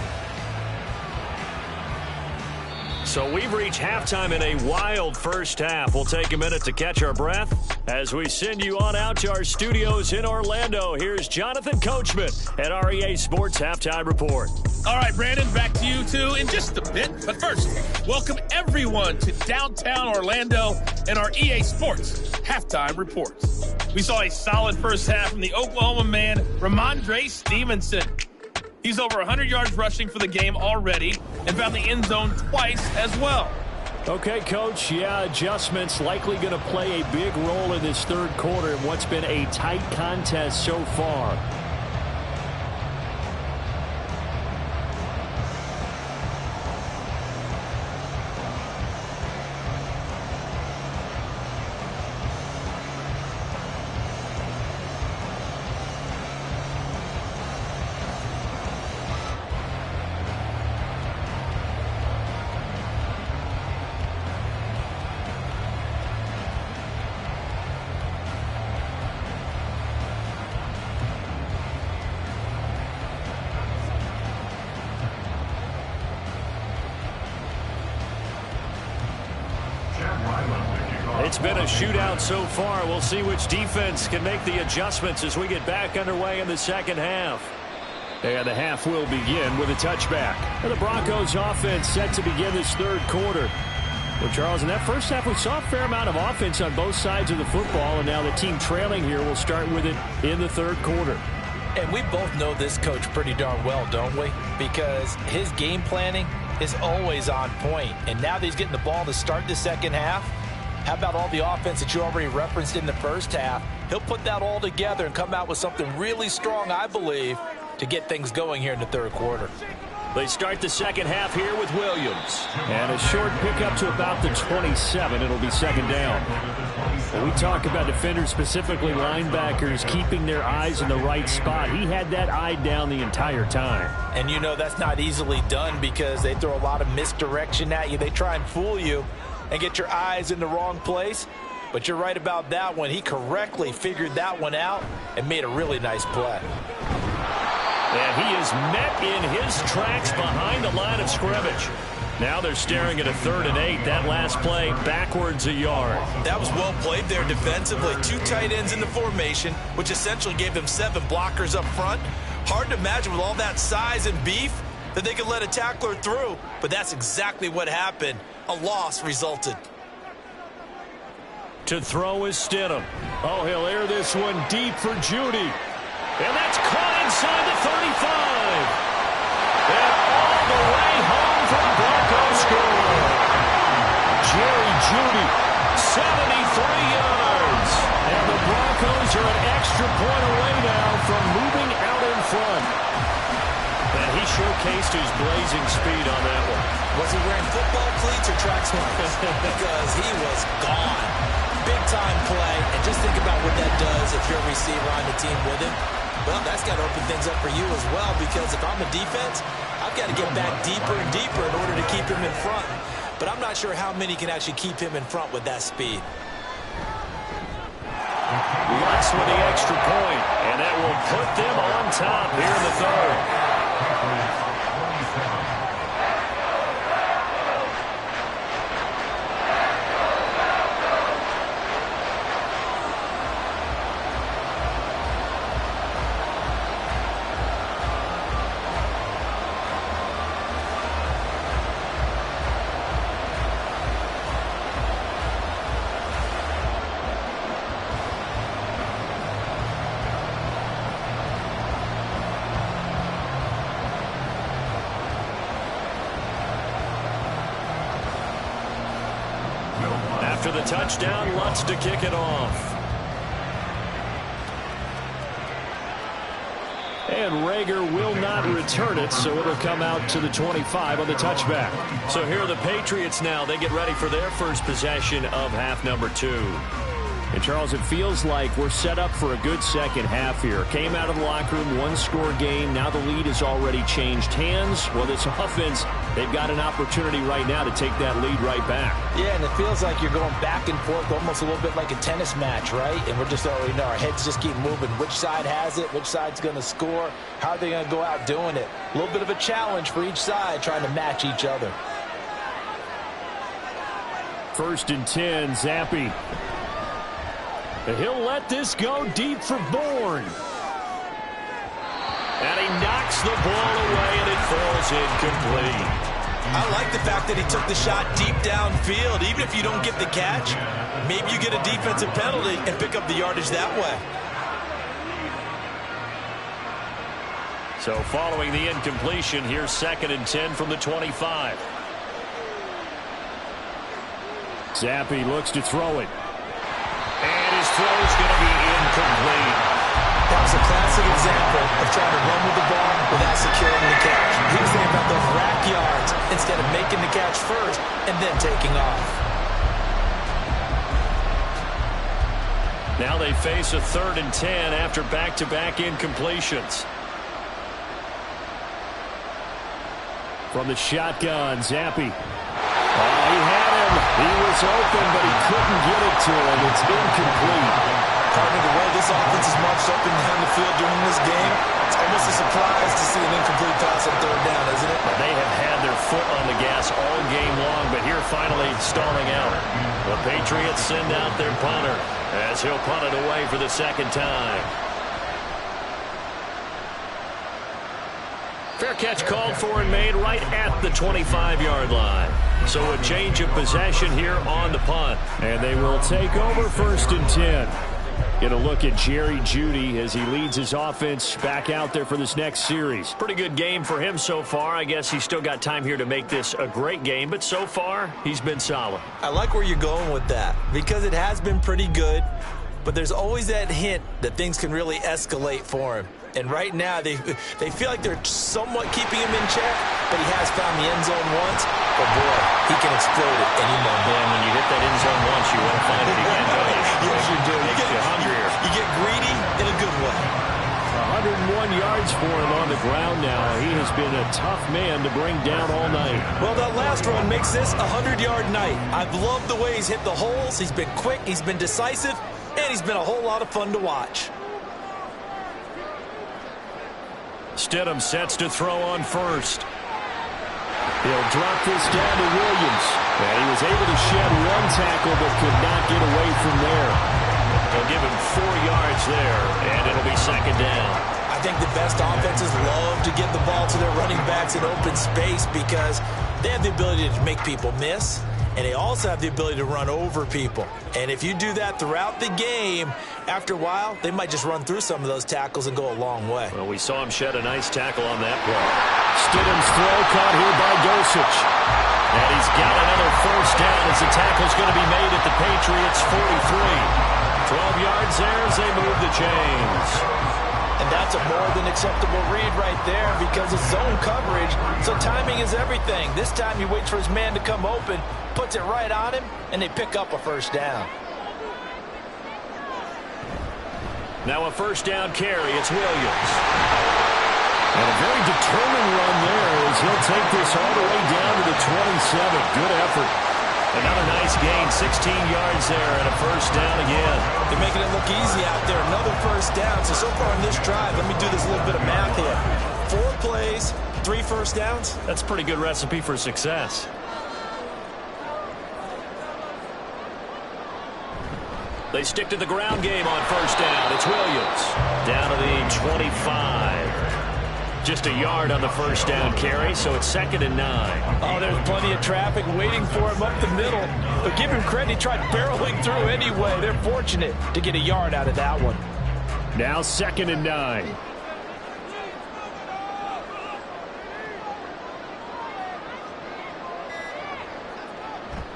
So we've reached halftime in a wild first half. We'll take a minute to catch our breath as we send you on out to our studios in Orlando. Here's Jonathan Coachman at our EA Sports Halftime Report. All right, Brandon, back to you two in just a bit. But first, welcome everyone to downtown Orlando and our EA Sports Halftime Reports. We saw a solid first half from the Oklahoma man, Ramondre Stevenson. He's over 100 yards rushing for the game already and found the end zone twice as well. Okay, Coach, yeah, adjustments likely going to play a big role in this third quarter in what's been a tight contest so far. It's been a shootout so far. We'll see which defense can make the adjustments as we get back underway in the second half. And the half will begin with a touchback. And the Broncos offense set to begin this third quarter. Well, Charles, in that first half, we saw a fair amount of offense on both sides of the football, and now the team trailing here will start with it in the third quarter. And we both know this coach pretty darn well, don't we? Because his game planning is always on point. And now that he's getting the ball to start the second half, how about all the offense that you already referenced in the first half? He'll put that all together and come out with something really strong, I believe, to get things going here in the third quarter. They start the second half here with Williams. And a short pickup to about the 27. It'll be second down. When we talk about defenders, specifically linebackers, keeping their eyes in the right spot, he had that eye down the entire time. And you know that's not easily done because they throw a lot of misdirection at you. They try and fool you and get your eyes in the wrong place. But you're right about that one. He correctly figured that one out and made a really nice play. And he is met in his tracks behind the line of scrimmage. Now they're staring at a 3rd and 8. That last play backwards a yard. That was well played there defensively. 2 tight ends in the formation, which essentially gave them 7 blockers up front. Hard to imagine with all that size and beef that they could let a tackler through. But that's exactly what happened. A loss resulted. To throw is Stidham. Oh, he'll air this one deep for Judy. And that's caught inside the 35. And all the way home for the Broncos score. Jerry Judy, 73 yards. And the Broncos are an extra point away now from moving out in front. And he showcased his blazing speed on that one. Was he wearing football cleats or track smarts? Because he was gone. Big-time play. And just think about what that does if you're a receiver on the team with him. Well, that's got to open things up for you as well, because if I'm a defense, I've I've got to get back deeper and deeper in order to keep him in front. But I'm not sure how many can actually keep him in front with that speed. Lutz with the extra point, and that will put them on top here in the third. After the touchdown, Lutz to kick it off. And Rager will not return it, so it'll come out to the 25 on the touchback. So here are the Patriots now. They get ready for their first possession of half number 2. And, Charles, it feels like we're set up for a good second half here. Came out of the locker room, one-score game. Now the lead has already changed hands. Well, this offense, they've got an opportunity right now to take that lead right back. Yeah, and it feels like you're going back and forth, almost a little bit like a tennis match, right? And we're just already know our heads just keep moving. Which side has it? Which side's going to score? How are they going to go out doing it? A little bit of a challenge for each side, trying to match each other. 1st and 10, Zappi. He'll let this go deep for Bourne. And he knocks the ball away, and it falls incomplete. I like the fact that he took the shot deep downfield. Even if you don't get the catch, maybe you get a defensive penalty and pick up the yardage that way. So following the incompletion, here's 2nd and 10 from the 25. Zappi looks to throw it. And his throw is going to be incomplete. That was a classic example of trying to run with the ball without securing the catch. He was thinking about those rack yards instead of making the catch first and then taking off. Now they face a 3rd and 10 after back-to-back incompletions. From the shotgun, Zappi. He had him. He was open, but he couldn't get it to him. It's incomplete. Partner, the way this offense is marched up and down the field during this game, it's almost a surprise to see an incomplete pass on 3rd down, isn't it? They have had their foot on the gas all game long, but here finally stalling out. The Patriots send out their punter as he'll punt it away for the 2nd time. Fair catch called for and made right at the 25-yard line. So a change of possession here on the punt. And they will take over 1st and 10. Get a look at Jerry Jeudy as he leads his offense back out there for this next series. Pretty good game for him so far. I guess he's still got time here to make this a great game, but so far he's been solid. I like where you're going with that because it has been pretty good, but there's always that hint that things can really escalate for him. And right now, they feel like they're somewhat keeping him in check, but he has found the end zone once. But, boy, he can explode at any moment. And when you hit that end zone once, you won't find it again, do you? Yes, you do. You get hungrier. You get greedy in a good way. 101 yards for him on the ground now. He has been a tough man to bring down all night. Well, that last run makes this a 100-yard night. I've loved the way he's hit the holes. He's been quick. He's been decisive. And he's been a whole lot of fun to watch. Stidham sets to throw on 1st. He'll drop this down to Williams. And he was able to shed one tackle but could not get away from there. They'll give him 4 yards there, and it'll be 2nd down. I think the best offenses love to get the ball to their running backs in open space because they have the ability to make people miss. And they also have the ability to run over people. And if you do that throughout the game, after a while, they might just run through some of those tackles and go a long way. Well, we saw him shed a nice tackle on that play. Stidham's throw caught here by Dosich. And he's got another 1st down as the tackle's going to be made at the Patriots' 43. 12 yards there as they move the chains. And that's a more than acceptable read right there because it's zone coverage, so timing is everything. This time he waits for his man to come open, puts it right on him, and they pick up a 1st down. Now a 1st down carry. It's Williams. And a very determined run there as he'll take this all the way down to the 27. Good effort. Another nice gain, 16 yards there, and a first down again. They're making it look easy out there. Another first down. So far in this drive, let me do this little bit of math here. 4 plays, 3 first downs. That's a pretty good recipe for success. They stick to the ground game on first down. It's Williams. Down to the 25. Just a yard on the first down carry, so it's 2nd and 9. Oh, there's plenty of traffic waiting for him up the middle. But give him credit, he tried barreling through anyway. They're fortunate to get a yard out of that one. Now 2nd and 9.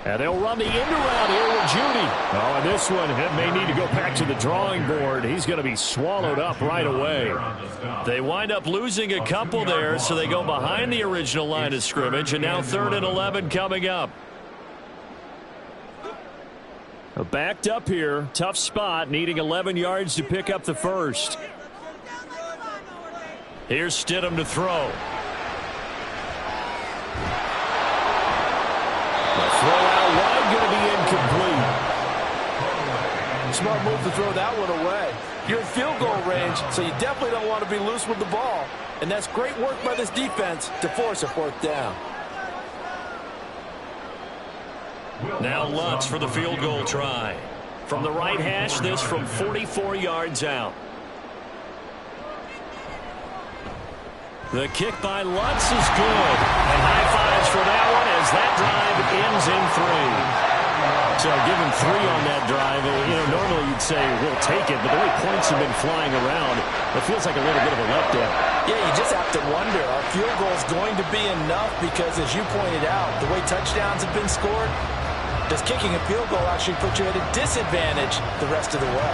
And they'll run the end around here with Judy. Oh, and this one may need to go back to the drawing board. He's going to be swallowed up right away. They wind up losing a couple there, so they go behind the original line of scrimmage, and now 3rd and 11 coming up. Backed up here. Tough spot, needing 11 yards to pick up the first. Here's Stidham to throw. Throw out wide, going to be incomplete. Smart move to throw that one away. You're in field goal range, so you definitely don't want to be loose with the ball. And that's great work by this defense to force a 4th down. Now Lutz for the field goal try. From the right hash, this from 44 yards out. The kick by Lutz is good. And high fives for that one as that drive ends in 3. So give him 3 on that drive. Normally you'd say we'll take it, but the way points have been flying around, it feels like a little bit of a letdown. Yeah, you just have to wonder, are field goals going to be enough? Because as you pointed out, the way touchdowns have been scored, does kicking a field goal actually put you at a disadvantage the rest of the way?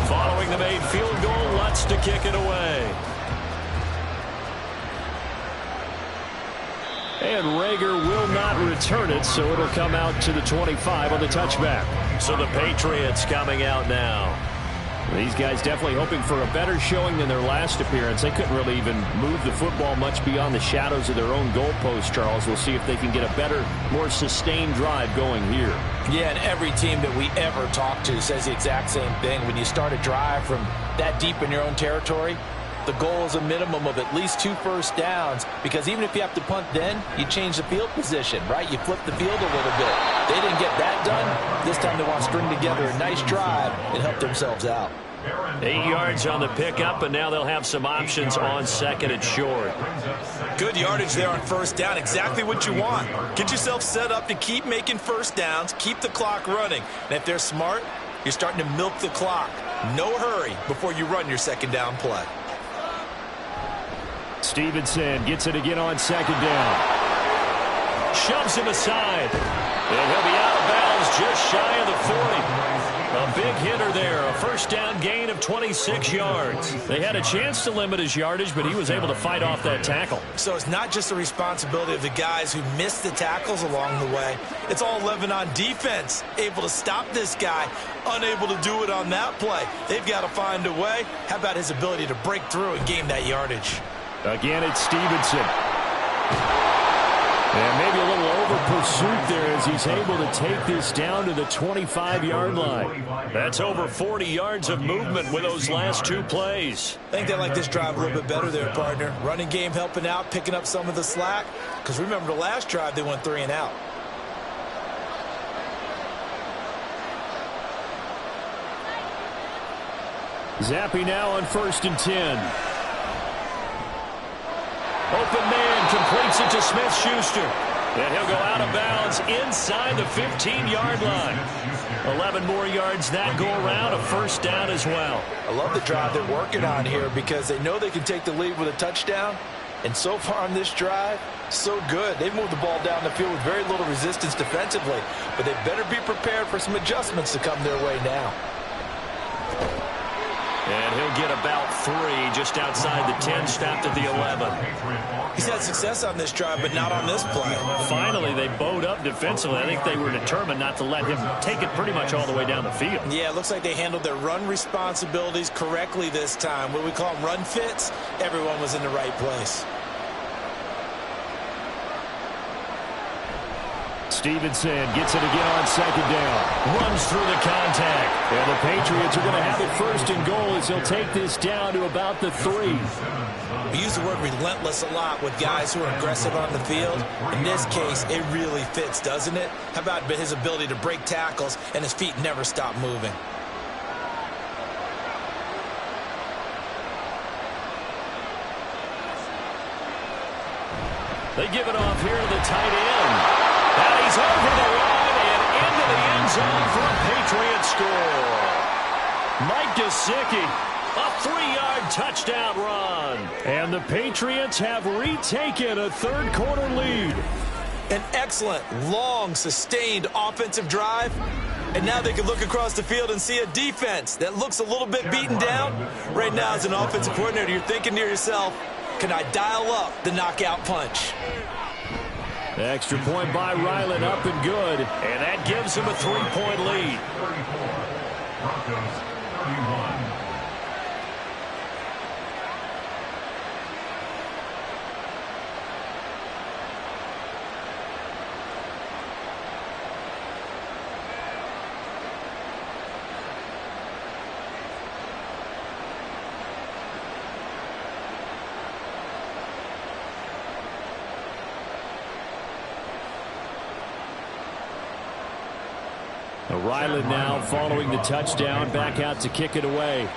Following the made field goal, Lutz to kick it away. And Rager will not return it, so it'll come out to the 25 on the touchback. So the Patriots coming out now. These guys definitely hoping for a better showing than their last appearance. They couldn't really even move the football much beyond the shadows of their own goalpost, Charles. We'll see if they can get a better, more sustained drive going here. Yeah, and every team that we ever talk to says the exact same thing. When you start a drive from that deep in your own territory, the goal is a minimum of at least 2 first downs, because even if you have to punt then, you change the field position, right? You flip the field a little bit. They didn't get that done. This time they want to string together a nice drive and help themselves out. 8 yards on the pickup, and now they'll have some options on 2nd and short. Good yardage there on first down. Exactly what you want. Get yourself set up to keep making first downs, keep the clock running. And if they're smart, you're starting to milk the clock. No hurry before you run your 2nd down play. Stevenson gets it again on 2nd down. Shoves him aside. And he'll be out of bounds just shy of the 40. A big hitter there. A first down gain of 26 yards. They had a chance to limit his yardage, but he was able to fight off that tackle. So it's not just the responsibility of the guys who missed the tackles along the way. It's all 11 on defense. Able to stop this guy. Unable to do it on that play. They've got to find a way. How about his ability to break through and gain that yardage? Again, it's Stevenson. And maybe a little over-pursuit there as he's able to take this down to the 25-yard line. That's over 40 yards of movement with those last 2 plays. I think they like this drive a little bit better there, partner. Running game helping out, picking up some of the slack. Because remember, the last drive, they went 3 and out. Zappy now on 1st and 10. Open man completes it to Smith-Schuster. And he'll go out of bounds inside the 15-yard line. 11 more yards that go around, a first down as well. I love the drive they're working on here because they know they can take the lead with a touchdown. And so far on this drive, so good. They've moved the ball down the field with very little resistance defensively. But they better be prepared for some adjustments to come their way now. And he'll get about 3 just outside the 10, stopped at the 11. He's had success on this drive, but not on this play. Finally, they bowed up defensively. I think they were determined not to let him take it pretty much all the way down the field. Yeah, it looks like they handled their run responsibilities correctly this time. What we call them run fits, everyone was in the right place. Stevenson gets it again on second down. Runs through the contact. And the Patriots are going to have it first and goal as they'll take this down to about the 3. We use the word relentless a lot with guys who are aggressive on the field. In this case, it really fits, doesn't it? How about his ability to break tackles and his feet never stop moving? They give it off here to the tight end. And he's over the line and into the end zone for a Patriot score. Mike Gesicki, a 3-yard touchdown run. And the Patriots have retaken a third-quarter lead. An excellent, long, sustained offensive drive. And now they can look across the field and see a defense that looks a little bit beaten down. Right now, as an offensive coordinator, you're thinking to yourself, can I dial up the knockout punch? Extra point by Ryland, up and good. And that gives him a 3-point lead. Ryland now following the touchdown, back out to kick it away.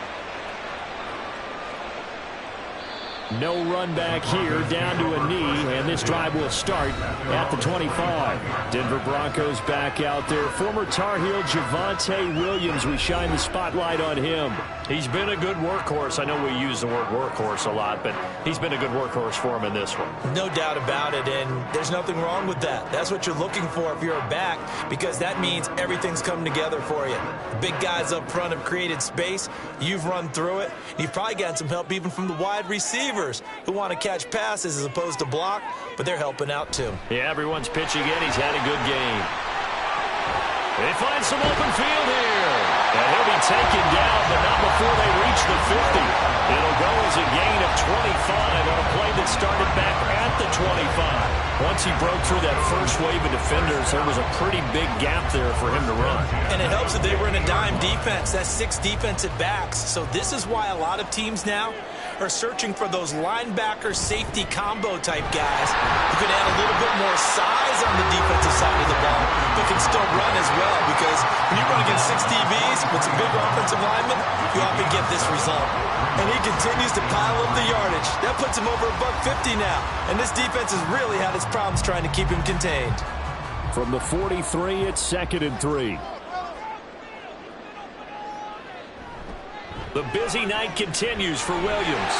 No run back here, down to a knee, and this drive will start at the 25. Denver Broncos back out there. Former Tar Heel Javonte Williams, we shine the spotlight on him. He's been a good workhorse. I know we use the word workhorse a lot, but he's been a good workhorse for him in this one. No doubt about it, and there's nothing wrong with that. That's what you're looking for if you're a back, because that means everything's come together for you. The big guys up front have created space. You've run through it. You've probably gotten some help even from the wide receivers who want to catch passes as opposed to block, but they're helping out too. Yeah, everyone's pitching in. He's had a good game. They find some open field here. And he'll be taken down, but not before they reach the 50. It'll go as a gain of 25 on a play that started back at the 25. Once he broke through that first wave of defenders, there was a pretty big gap there for him to run. And it helps that they were in a dime defense. That's 6 defensive backs. So this is why a lot of teams now are searching for those linebacker safety combo type guys who can add a little bit more size on the defensive side of the ball, but can still run as well, because when you run against 6 DBs with some bigger offensive linemen, you often get this result. And he continues to pile up the yardage. That puts him over $150 now. And this defense has really had its problems trying to keep him contained. From the 43, it's 2nd and 3. The busy night continues for Williams.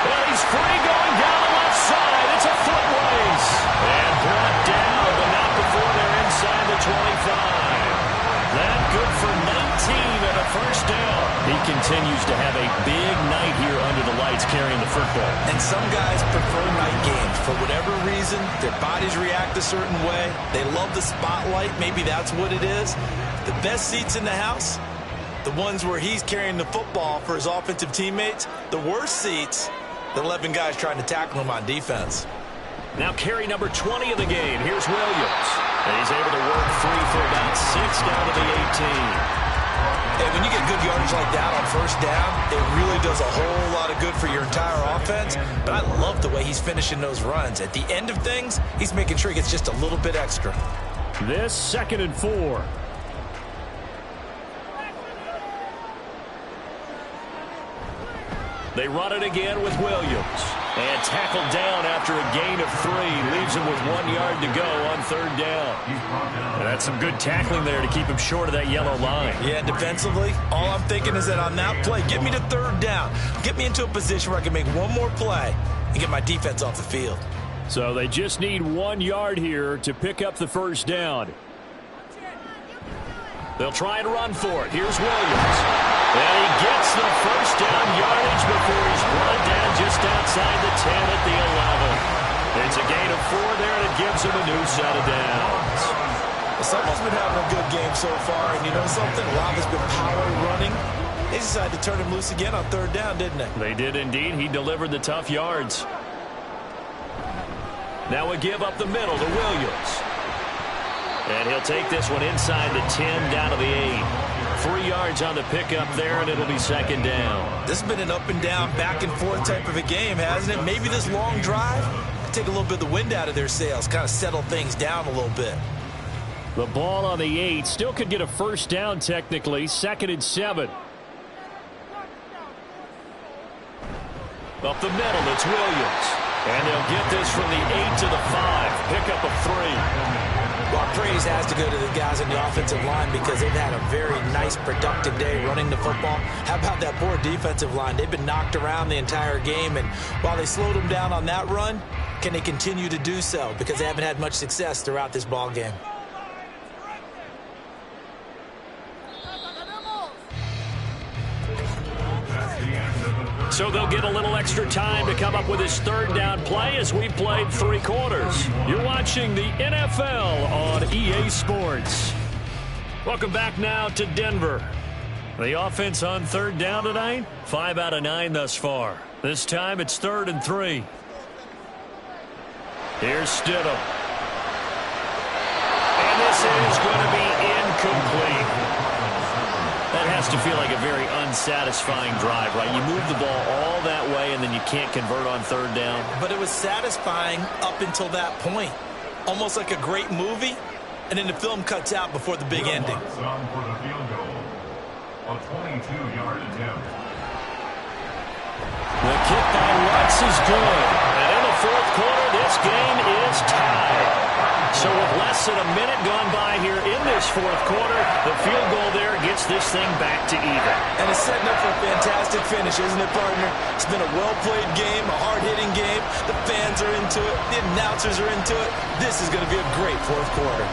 And he's free going down the left side. It's a foot race. And brought down, but not before they're inside the 25. That good for 19 and a first down. He continues to have a big night here under the lights carrying the football. And some guys prefer night games. For whatever reason, their bodies react a certain way. They love the spotlight. Maybe that's what it is. The best seats in the house, the ones where he's carrying the football for his offensive teammates. The worst seats, the 11 guys trying to tackle him on defense. Now carry number 20 of the game. Here's Williams. And he's able to work free for about 6 down to the 18. And when you get good yardage like that on first down, it really does a whole lot of good for your entire offense. But I love the way he's finishing those runs. At the end of things, he's making sure he gets just a little bit extra. This 2nd and 4. They run it again with Williams. And tackled down after a gain of 3. Leaves him with 1 yard to go on 3rd down. And that's some good tackling there to keep him short of that yellow line. Yeah, defensively, all I'm thinking is that on that play, get me to 3rd down. Get me into a position where I can make one more play and get my defense off the field. So they just need 1 yard here to pick up the first down. They'll try and run for it. Here's Williams. And he inside the 10 at the 11. It's a gain of 4 there, and it gives them a new set of downs. Someone's been having a good game so far, and you know something? A lot has been power running. They decided to turn him loose again on 3rd down, didn't they? They did indeed. He delivered the tough yards. Now we give up the middle to Williams. And he'll take this one inside the 10 down to the 8. 3 yards on the pickup there, and it'll be 2nd down. This has been an up and down, back and forth type of a game, hasn't it? Maybe this long drive could take a little bit of the wind out of their sails, kind of settle things down a little bit. The ball on the 8 still could get a 1st down technically. 2nd and 7. Up the middle, it's Williams. And they'll get this from the 8 to the 5. Pickup of 3. Well, praise has to go to the guys on the offensive line because they've had a very nice, productive day running the football. How about that poor defensive line? They've been knocked around the entire game, and while they slowed them down on that run, can they continue to do so? Because they haven't had much success throughout this ball game. So they'll get a little extra time to come up with his 3rd down play as we played 3 quarters. You're watching the NFL on EA Sports. Welcome back now to Denver. The offense on 3rd down tonight, 5 out of 9 thus far. This time it's 3rd and 3. Here's Stidham. And this is going to be incomplete. That has to feel like a very unsatisfying drive, right? You move the ball all that way, and then you can't convert on 3rd down. But it was satisfying up until that point. Almost like a great movie, and then the film cuts out before the big ending. For the field goal, a 22-yard attempt. The kick by Lutz is good. And in the 4th quarter, this game is tied. So with less than a minute gone by here in this 4th quarter, the field goal there gets this thing back to even. And it's setting up for a fantastic finish, isn't it, partner? It's been a well-played game, a hard-hitting game. The fans are into it. The announcers are into it. This is going to be a great 4th quarter.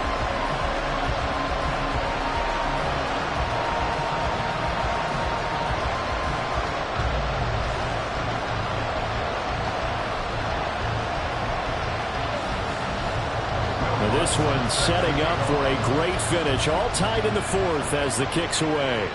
This one setting up for a great finish. All tied in the 4th as the kick's away.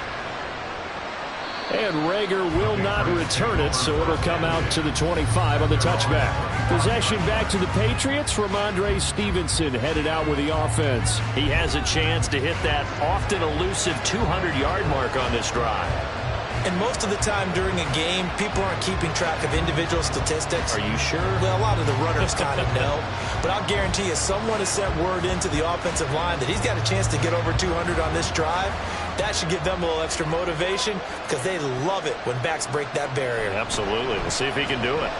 And Rager will not return it, so it'll come out to the 25 on the touchback. Possession back to the Patriots. Ramondre Stevenson headed out with the offense. He has a chance to hit that often elusive 200-yard mark on this drive. And most of the time during a game, people aren't keeping track of individual statistics. Are you sure? Well, a lot of the runners kind of know. But I'll guarantee you, someone has sent word into the offensive line that he's got a chance to get over 200 on this drive. That should give them a little extra motivation because they love it when backs break that barrier. Absolutely. We'll see if he can do it.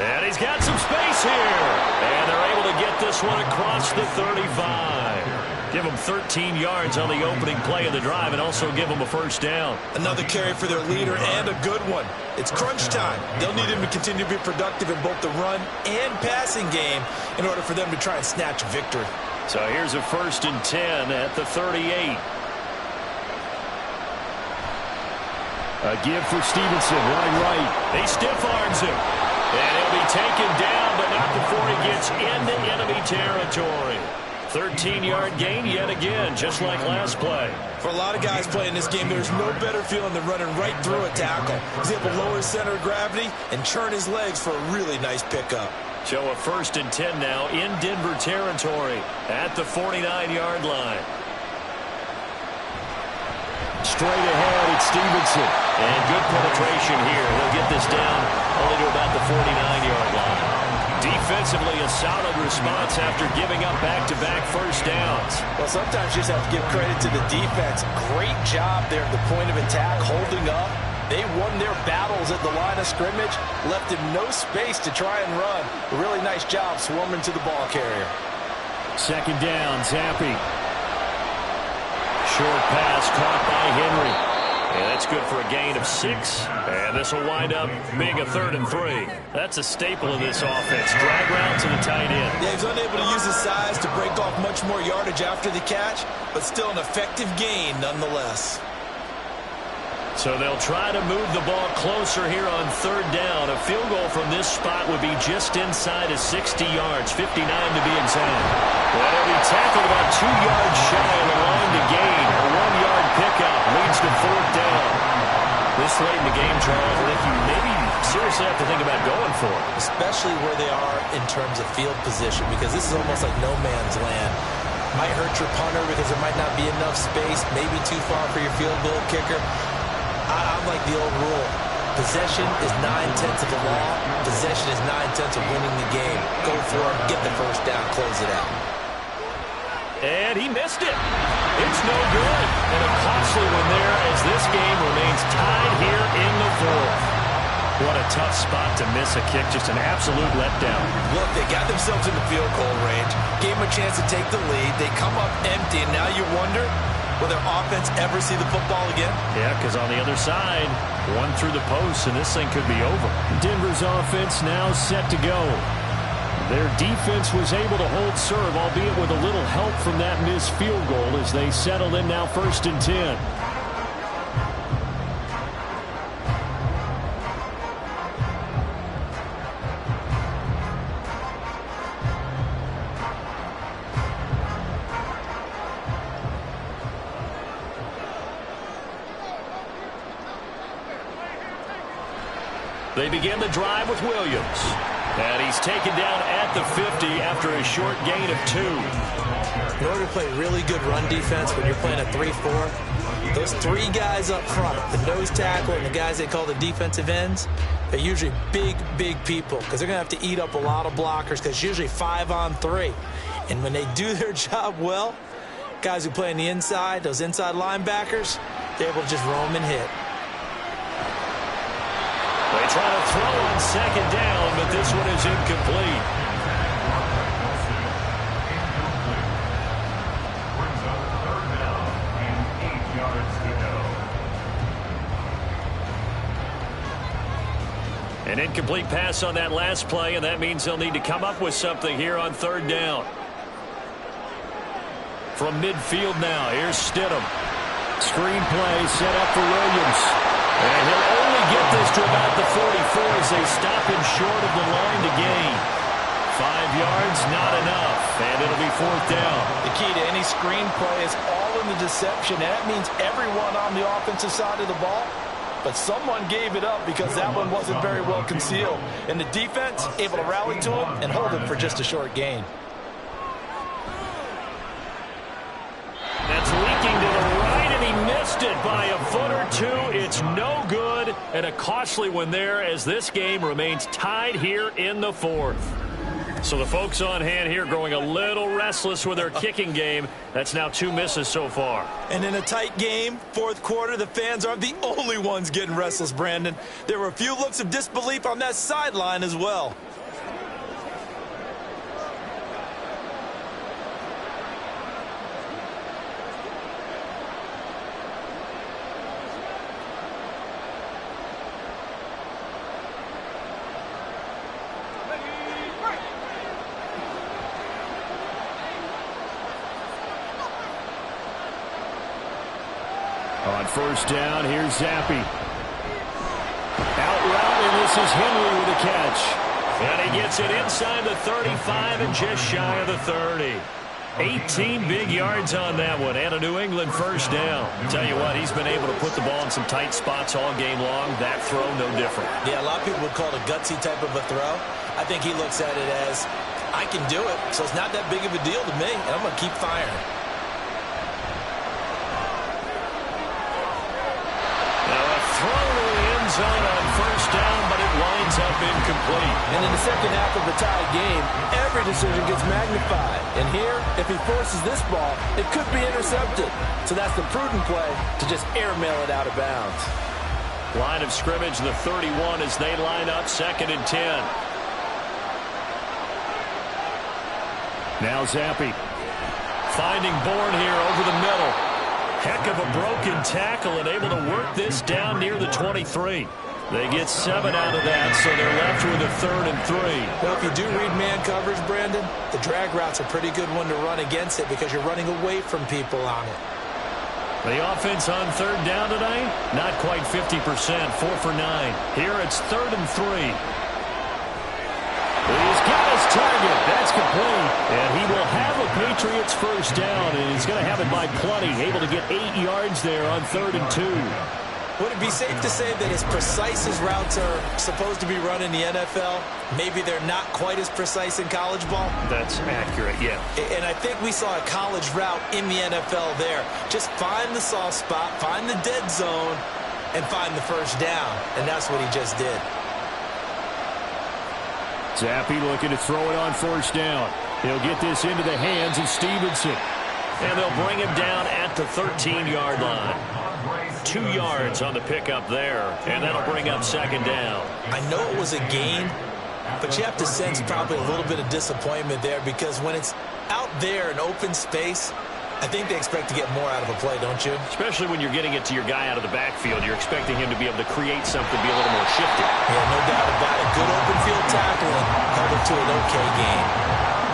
And he's got some space here. And they're able to get this one across the 35. Give them 13 yards on the opening play of the drive and also give them a 1st down. Another carry for their leader and a good one. It's crunch time. They'll need him to continue to be productive in both the run and passing game in order for them to try and snatch a victory. So here's a 1st and 10 at the 38. A give for Stevenson, running right. He stiff arms him. And he'll be taken down, but not before he gets into enemy territory. 13-yard gain yet again, just like last play. For a lot of guys playing this game, there's no better feeling than running right through a tackle. He's able to lower his center of gravity and churn his legs for a really nice pickup. So a 1st and 10 now in Denver territory at the 49-yard line. Straight ahead, it's Stevenson. And good penetration here. He'll get this down only to about the 49-yard line. Defensively, a solid response after giving up back-to-back 1st downs. Well, sometimes you just have to give credit to the defense. Great job there at the point of attack, holding up. They won their battles at the line of scrimmage, left him no space to try and run. A really nice job swarming to the ball carrier. 2nd down, Zappi. Short pass caught by Henry. And that's good for a gain of 6. And this will wind up being a 3rd and 3. That's a staple of this offense. Drag route to the tight end. Yeah, he's unable to use his size to break off much more yardage after the catch, but still an effective gain nonetheless. So they'll try to move the ball closer here on third down. A field goal from this spot would be just inside of 60 yards, 59 to be exact. Well, he'll be tackled about 2 yards shy of the line to gain. A 1-yard pickup leads to fourth down. This late in the game, Charles, I think you maybe seriously have to think about going for it. Especially where they are in terms of field position, because this is almost like no man's land. Might hurt your punter because there might not be enough space, maybe too far for your field goal kicker. I'm like the old rule. Possession is 9/10 of the law. Possession is 9/10 of winning the game. Go for it, get the first down, close it out. And he missed it. It's no good. And a costly one there as this game remains tied here in the fourth. What a tough spot to miss a kick. Just an absolute letdown. Look, they got themselves in the field goal range, gave them a chance to take the lead. They come up empty, and now you wonder, will their offense ever see the football again? Yeah, because on the other side, one through the post, and this thing could be over. Denver's offense now set to go. Their defense was able to hold serve, albeit with a little help from that missed field goal as they settle in now 1st and 10. They begin the drive with Williams. And he's taken down at the 50 after a short gain of 2. In order to play really good run defense when you're playing a 3-4, those 3 guys up front, the nose tackle and the guys they call the defensive ends, they're usually big, big people because they're going to have to eat up a lot of blockers because it's usually 5-on-3. And when they do their job well, guys who play on the inside, those inside linebackers, they're able to just roam and hit. They try to throw on 2nd down, but this one is incomplete. Brings up 3rd down and 8 yards to go. An incomplete pass on that last play, and that means they'll need to come up with something here on 3rd down. From midfield now, here's Stidham. Screen play set up for Williams. And he'll only get this to about the 44 as they stop him short of the line to gain. 5 yards, not enough, and it'll be 4th down. The key to any screen play is all in the deception, and that means everyone on the offensive side of the ball. But someone gave it up because that one wasn't very well concealed. And the defense able to rally to him and hold him for just a short gain. That's leaking to the right, and he missed it by a foot or 2. It's no good, and a costly one there as this game remains tied here in the 4th. So the folks on hand here growing a little restless with their kicking game. That's now 2 misses so far. And in a tight game, 4th quarter, the fans aren't the only ones getting restless, Brandon. There were a few looks of disbelief on that sideline as well. On 1st down, here's Zappi. Out route, and this is Henry with a catch. And he gets it inside the 35 and just shy of the 30. 18 big yards on that one, and a New England 1st down. Tell you what, he's been able to put the ball in some tight spots all game long. That throw, no different. Yeah, a lot of people would call it a gutsy type of a throw. I think he looks at it as, I can do it, so it's not that big of a deal to me, and I'm going to keep firing. Zone on 1st down, but it winds up incomplete. And in the second half of the tied game, every decision gets magnified. And here, if he forces this ball, it could be intercepted. So that's the prudent play to just airmail it out of bounds. Line of scrimmage, the 31 as they line up 2nd and 10. Now Zappi. Finding Bourne here over the middle. Heck of a broken tackle and able to work this down near the 23. They get 7 out of that, so they're left with a 3rd and 3. Well, if you do read man coverage, Brandon, the drag route's a pretty good one to run against it because you're running away from people on it. The offense on third down tonight, not quite 50%, 4 for 9. Here it's 3rd and 3. He's got his target. That's complete. And he will have a Patriots first down, and he's going to have it by plenty, able to get 8 yards there on 3rd and 2. Would it be safe to say that as precise as routes are supposed to be run in the NFL, maybe they're not quite as precise in college ball? That's accurate, yeah. And I think we saw a college route in the NFL there. Just find the soft spot, find the dead zone, and find the first down. And that's what he just did. Zappi looking to throw it on first down. He'll get this into the hands of Stevenson. And they'll bring him down at the 13-yard line. 2 yards on the pickup there, and that'll bring up 2nd down. I know it was a gain, but you have to sense probably a little bit of disappointment there because when it's out there in open space, I think they expect to get more out of a play, don't you? Especially when you're getting it to your guy out of the backfield. You're expecting him to be able to create something, be a little more shifty. Yeah, no doubt about it. Good open field tackling held it to an okay gain.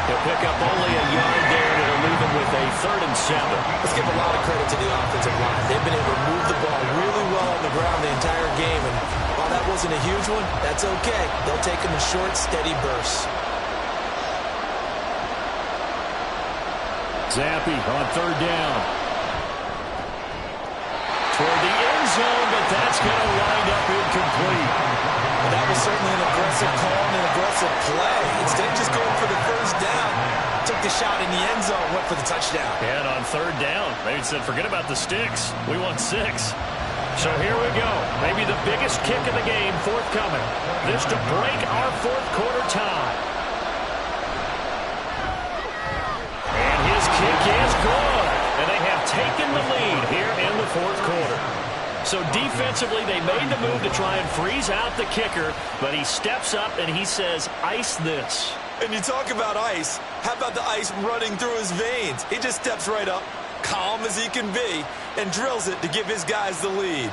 He'll pick up only a yard there, and it'll leave him with a 3rd and 7. Let's give a lot of credit to the offensive line. They've been able to move the ball really well on the ground the entire game, and while that wasn't a huge one, that's okay. They'll take them in short, steady bursts. Zappi on 3rd down. Toward the end zone, but that's going to wind up incomplete. Well, that was certainly an aggressive call and an aggressive play. Instead of just going for the first down, took the shot in the end zone, went for the touchdown. And on 3rd down, they said, forget about the sticks. We want 6. So here we go. Maybe the biggest kick of the game forthcoming. This to break our 4th quarter tie. And his kick is good. And they have taken the lead here in the 4th quarter. So defensively, they made the move to try and freeze out the kicker, but he steps up and he says, ice this. And you talk about ice. How about the ice running through his veins? He just steps right up, calm as he can be, and drills it to give his guys the lead.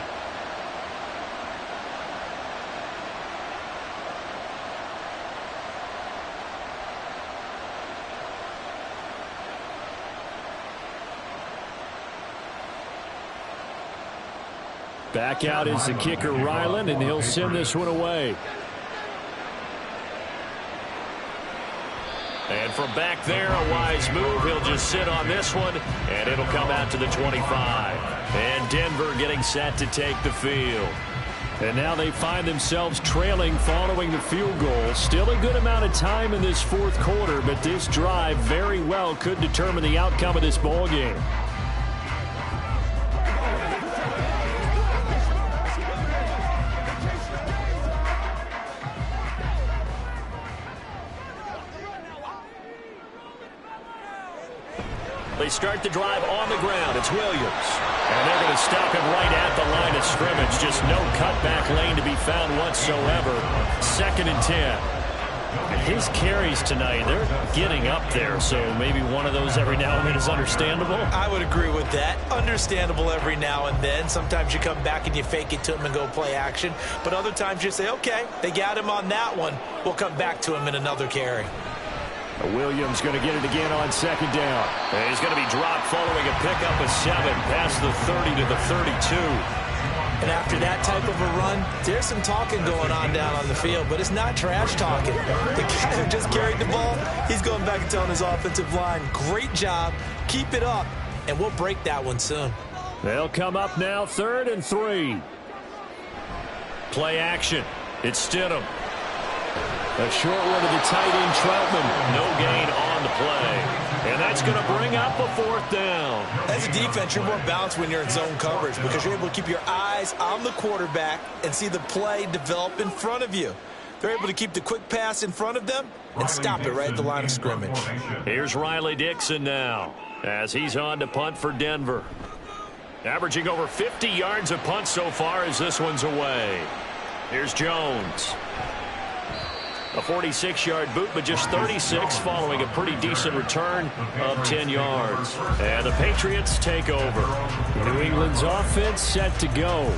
Back out is the kicker, Ryland, and he'll send this one away. And from back there, a wise move. He'll just sit on this one, and it'll come out to the 25. And Denver getting set to take the field. And now they find themselves trailing following the field goal. Still a good amount of time in this 4th quarter, but this drive very well could determine the outcome of this ball game. They start the drive on the ground. It's Williams. And they're going to stop him right at the line of scrimmage. Just no cutback lane to be found whatsoever. 2nd and 10. And his carries tonight, they're getting up there. So maybe one of those every now and then is understandable. I would agree with that. Understandable every now and then. Sometimes you come back and you fake it to him and go play action. But other times you say, okay, they got him on that one. We'll come back to him in another carry. Williams going to get it again on 2nd down. And he's going to be dropped following a pickup of 7 past the 30 to the 32. And after that type of a run, there's some talking going on down on the field, but it's not trash talking. The guy who just carried the ball, he's going back and telling his offensive line, great job, keep it up, and we'll break that one soon. They'll come up now, 3rd and 3. Play action. It's Stidham. A short one to the tight end, Troutman. No gain on the play. And that's going to bring up a 4th down. As a defense, you're more balanced when you're in zone coverage because you're able to keep your eyes on the quarterback and see the play develop in front of you. They're able to keep the quick pass in front of them and stop it right at the line of scrimmage. Here's Riley Dixon now as he's on to punt for Denver. Averaging over 50 yards a punt so far as this one's away. Here's Jones. A 46-yard boot, but just 36 following a pretty decent return of 10 yards. And the Patriots take over. New England's offense set to go.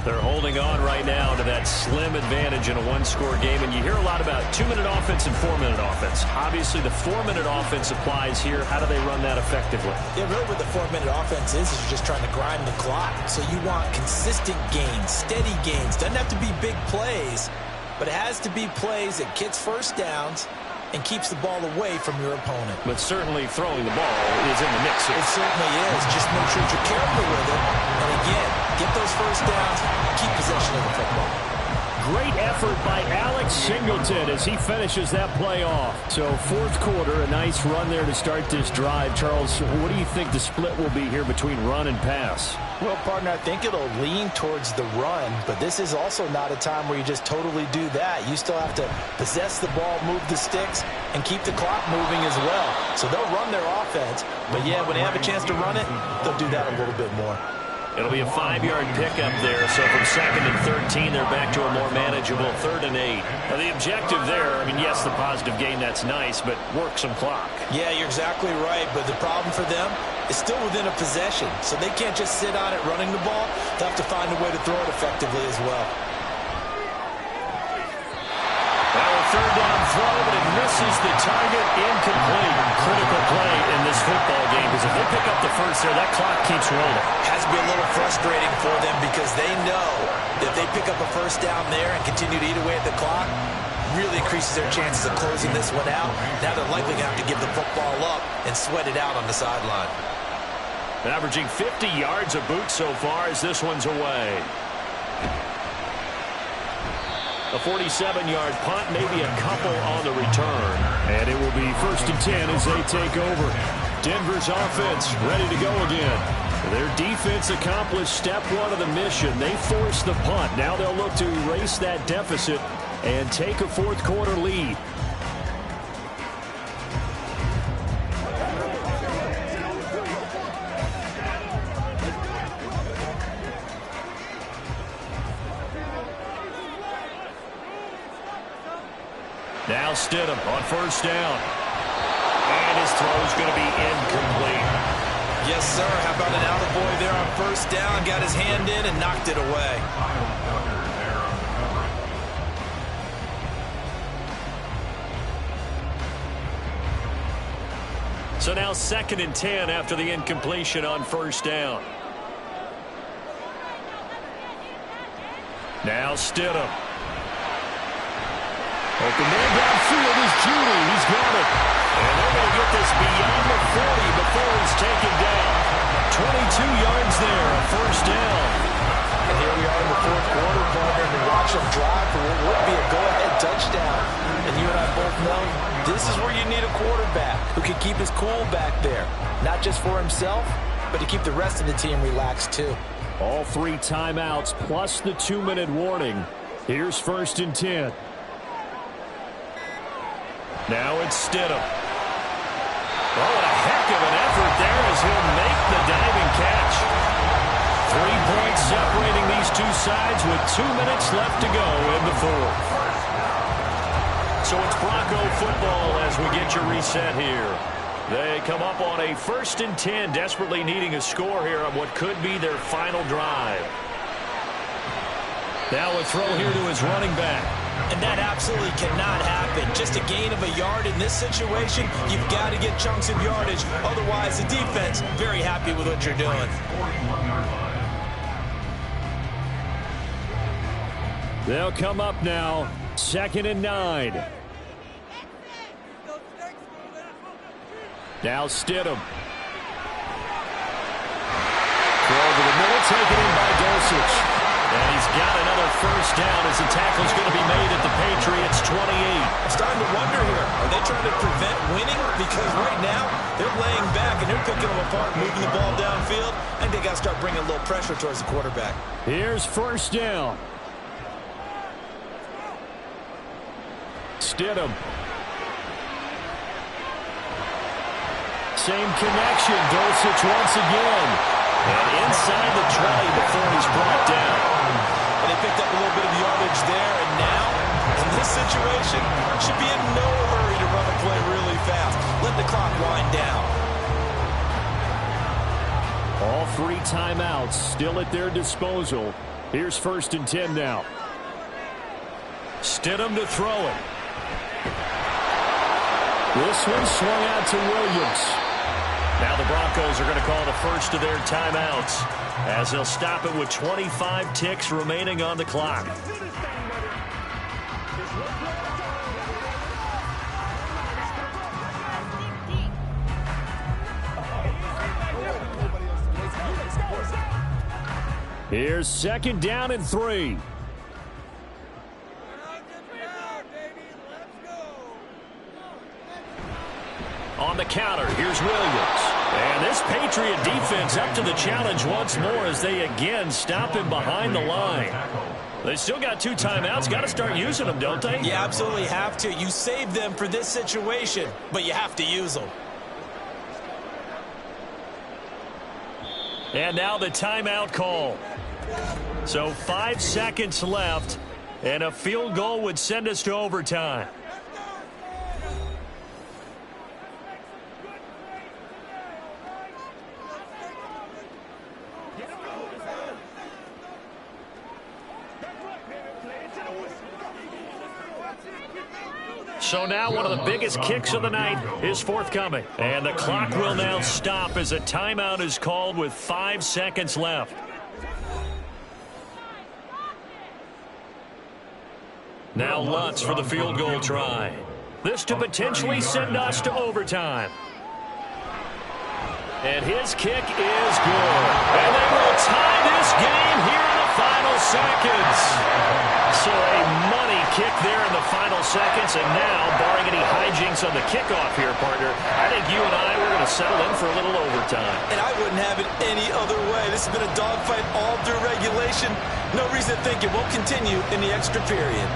They're holding on right now to that slim advantage in a one-score game, and you hear a lot about 2-minute offense and 4-minute offense. Obviously, the 4-minute offense applies here. How do they run that effectively? Yeah, really what the 4-minute offense is you're just trying to grind the clock. So you want consistent gains, steady gains. Doesn't have to be big plays, but it has to be plays that gets first downs and keeps the ball away from your opponent. But certainly throwing the ball is in the mix here. It certainly is. Just make sure you're careful with it. And again, get those first downs, keep possession of the football. Great effort by Alex Singleton as he finishes that play off. So fourth quarter, a nice run there to start this drive. Charles, what do you think the split will be here between run and pass? Well, partner, I think it'll lean towards the run, but this is also not a time where you just totally do that. You still have to possess the ball, move the sticks, and keep the clock moving as well. So they'll run their offense, but yeah, when they have a chance to run it, they'll do that a little bit more. It'll be a 5-yard pickup there, so from 2nd and 13, they're back to a more manageable 3rd and 8. Now, the objective there, I mean, yes, the positive gain, that's nice, but work some clock. Yeah, you're exactly right, but the problem for them is still within a possession, so they can't just sit on it running the ball. They'll have to find a way to throw it effectively as well. Now a 3rd down throw, but it misses the target, incomplete. Critical play in this football game, because if they pick up the first there, that clock keeps rolling. Has to be a little frustrating for them because they know that if they pick up a first down there and continue to eat away at the clock, really increases their chances of closing this one out. Now they're likely going to have to give the football up and sweat it out on the sideline. Averaging 50 yards a boot so far as this one's away. A 47-yard punt, maybe a couple on the return. And it will be 1st and 10 as they take over. Denver's offense ready to go again. Their defense accomplished step one of the mission. They forced the punt. Now they'll look to erase that deficit and take a fourth quarter lead. Now Stidham on 1st down. And his throw's going to be incomplete. Yes, sir. How about an attaboy there on 1st down? Got his hand in and knocked it away. So now 2nd and 10 after the incompletion on 1st down. Now Stidham. Open man downfield is Judy. He's got it. And they're going to get this beyond the 40 before he's taken down. 22 yards there, a 1st down. And here we are in the 4th quarter, partner, and watch them drive for what would be a go-ahead touchdown. And you and I both know this is where you need a quarterback who can keep his cool back there. Not just for himself, but to keep the rest of the team relaxed too. All 3 timeouts plus the 2-minute warning. Here's 1st and 10. Now it's Stidham. Oh, what a heck of an effort there as he'll make the diving catch. 3 points separating these two sides with 2 minutes left to go in the 4th. So it's Bronco football as we get your reset here. They come up on a 1st and 10, desperately needing a score here on what could be their final drive. Now a throw here to his running back. And that absolutely cannot happen. Just a gain of a yard in this situation, you've got to get chunks of yardage. Otherwise, the defense, very happy with what you're doing. They'll come up now, 2nd and 9. Now Stidham. Throw over the middle, taken in by Dulcich. And he's got another 1st down as the tackle's going to be made at the Patriots' 28. I'm starting to wonder here, are they trying to prevent winning? Because right now, they're laying back and they're picking them apart, moving the ball downfield. I think they got to start bringing a little pressure towards the quarterback. Here's 1st down. Stidham. Same connection, Dulcich once again. And inside the 20 before he's brought down. And they picked up a little bit of yardage there, and now, in this situation, should be in no hurry to run a play really fast. Let the clock wind down. All 3 timeouts still at their disposal. Here's 1st and 10 now. Stidham to throw it. This one swung out to Williams. Now the Broncos are going to call the first of their timeouts as they'll stop it with 25 ticks remaining on the clock. Here's 2nd down and 3. On the counter, here's Williams. And this Patriot defense up to the challenge once more as they again stop him behind the line. They still got 2 timeouts. Got to start using them, don't they? You absolutely have to. You save them for this situation, but you have to use them. And now the timeout call. So 5 seconds left, and a field goal would send us to overtime. So now one of the biggest kicks of the night is forthcoming. And the clock will now stop as a timeout is called with 5 seconds left. Now Lutz for the field goal try. This to potentially send us to overtime. And his kick is good. And they will tie this game here in the final seconds. So a money kick there in the final seconds. And now, barring any hijinks on the kickoff here, partner, I think you and I, we're going to settle in for a little overtime. And I wouldn't have it any other way. This has been a dogfight all through regulation. No reason to think it won't continue in the extra period.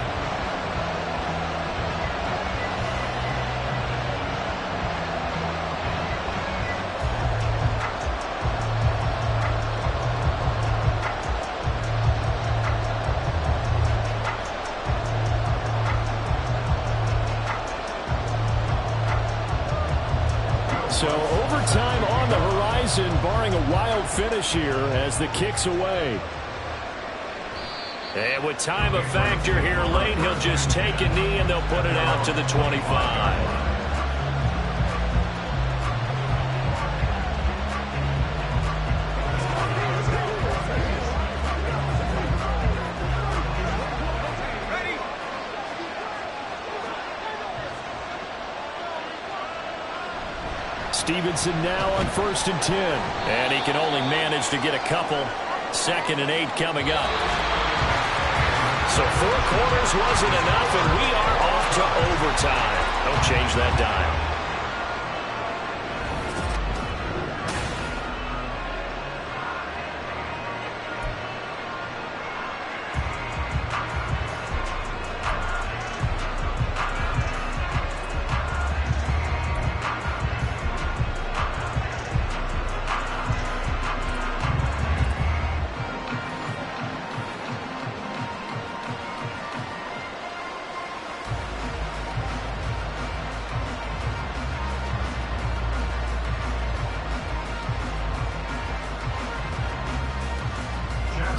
So overtime on the horizon, barring a wild finish here as the kick's away. And with time a factor here late, he'll just take a knee and they'll put it out to the 25. Stevenson now on 1st and 10. And he can only manage to get a couple. 2nd and 8 coming up. So 4 quarters wasn't enough, and we are off to overtime. Don't change that dial.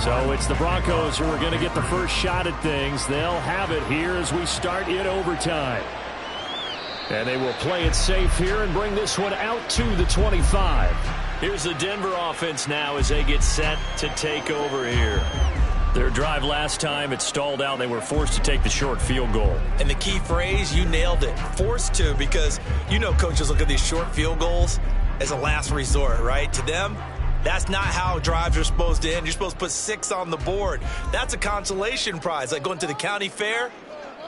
So it's the Broncos who are going to get the first shot at things. They'll have it here as we start in overtime. And they will play it safe here and bring this one out to the 25. Here's the Denver offense now as they get set to take over here. Their drive last time, it stalled out. They were forced to take the short field goal. And the key phrase, you nailed it. Forced to, because you know coaches look at these short field goals as a last resort, right? To them, that's not how drives are supposed to end. You're supposed to put 6 on the board. That's a consolation prize. Like going to the county fair,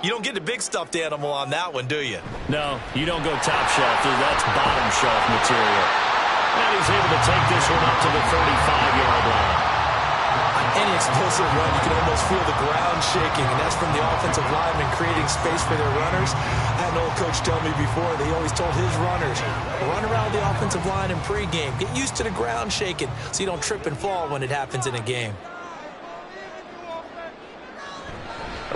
you don't get the big stuffed animal on that one, do you? No, you don't go top shelf. That's bottom shelf material. And he's able to take this one up to the 35-yard line. Any explosive run, you can almost feel the ground shaking, and that's from the offensive linemen creating space for their runners. I had an old coach tell me before that he always told his runners, run around the offensive line in pregame. Get used to the ground shaking so you don't trip and fall when it happens in a game.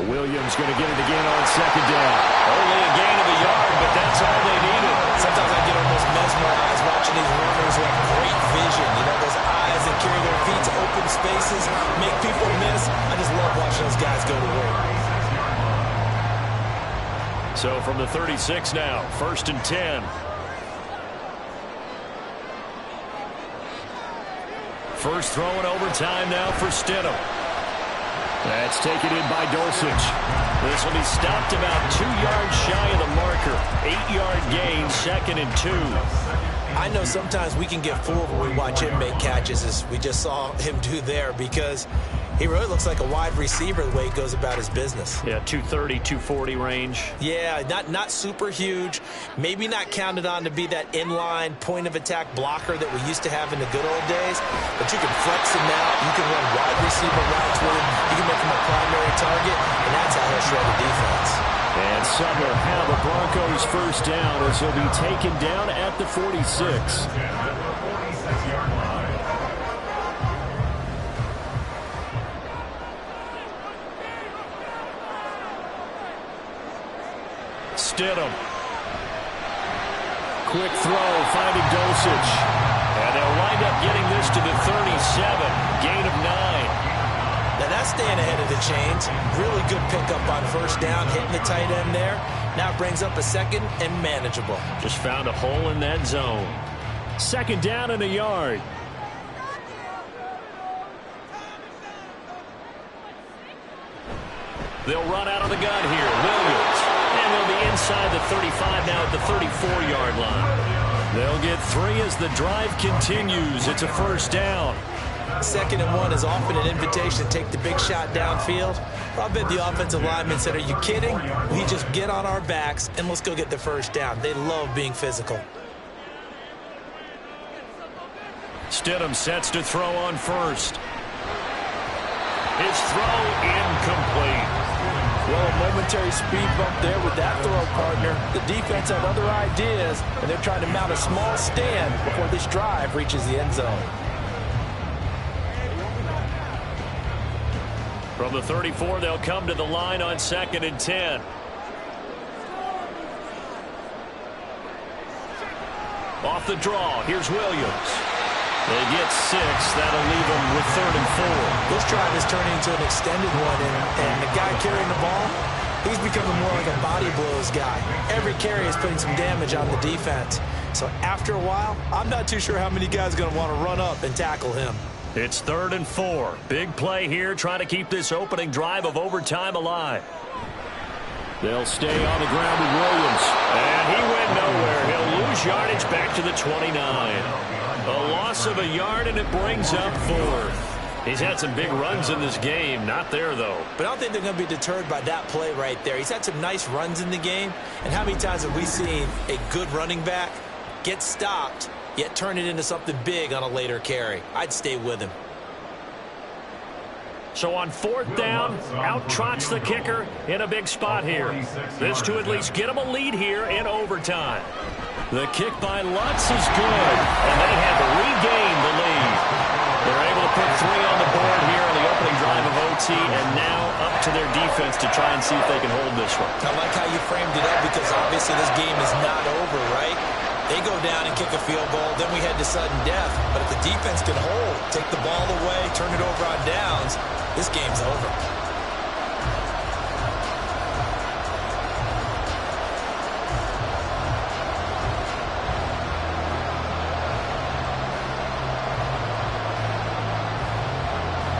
Williams going to get it again on 2nd down. Only a gain of a yard, but that's all they needed. Sometimes I get almost mesmerized watching these runners who have great vision. You know, those eyes that carry their feet to open spaces, make people miss. So from the 36 now, 1st and 10. First throw in overtime now for Stidham. That's taken in by Dulcich. This will be stopped about 2 yards shy of the marker. 8-yard gain, 2nd and 2. I know sometimes we can get fooled when we watch him make catches, as we just saw him do there, because he really looks like a wide receiver the way he goes about his business. Yeah, 230, 240 range. Yeah, not super huge. Maybe not counted on to be that inline point-of-attack blocker that we used to have in the good old days, but you can flex him out. You can run wide receiver routes with him. You can make him a primary target, and that's how he'll shred the defense. And Sumner have a Broncos first down as he'll be taken down at the 46. Stidham. Quick throw, finding Dulcich. And they'll wind up getting this to the 37. Gain of 9. Now that's staying ahead of the chains. Really good pickup on first down, hitting the tight end there. Now brings up a 2nd and manageable. Just found a hole in that zone. 2nd down and a yard. They'll run out of the gun here. Williams. And they'll be inside the 35 now at the 34-yard line. They'll get 3 as the drive continues. It's a first down. 2nd and 1 is often an invitation to take the big shot downfield. I bet the offensive lineman said, are you kidding? We just get on our backs and let's go get the first down. They love being physical. Stidham sets to throw on first. His throw incomplete. Well, a momentary speed bump there with that throw, partner. The defense had other ideas, and they're trying to mount a small stand before this drive reaches the end zone. From the 34, they'll come to the line on 2nd and 10. Off the draw, here's Williams. They get 6. That'll leave them with 3rd and 4. This drive is turning into an extended one, and the guy carrying the ball, he's becoming more like a body blows guy. Every carry is putting some damage on the defense. So after a while, I'm not too sure how many guys are going to want to run up and tackle him. It's 3rd and 4. Big play here, trying to keep this opening drive of overtime alive. They'll stay on the ground with Williams. And he went nowhere. He'll lose yardage back to the 29. A loss of a yard, and it brings up 4th. He's had some big runs in this game. Not there, though. But I don't think they're going to be deterred by that play right there. He's had some nice runs in the game. And how many times have we seen a good running back get stopped, yet turn it into something big on a later carry? I'd stay with him. So on 4th down, out trots the kicker in a big spot here. This to at least get him a lead here in overtime. The kick by Lutz is good, and they have regained the lead. They're able to put 3 on the board here on the opening drive of OT, and now up to their defense to try and see if they can hold this one. I like how you framed it up, because obviously this game is not over, right? They go down and kick a field goal, then we head to sudden death. But if the defense can hold, take the ball away, turn it over on downs, this game's over.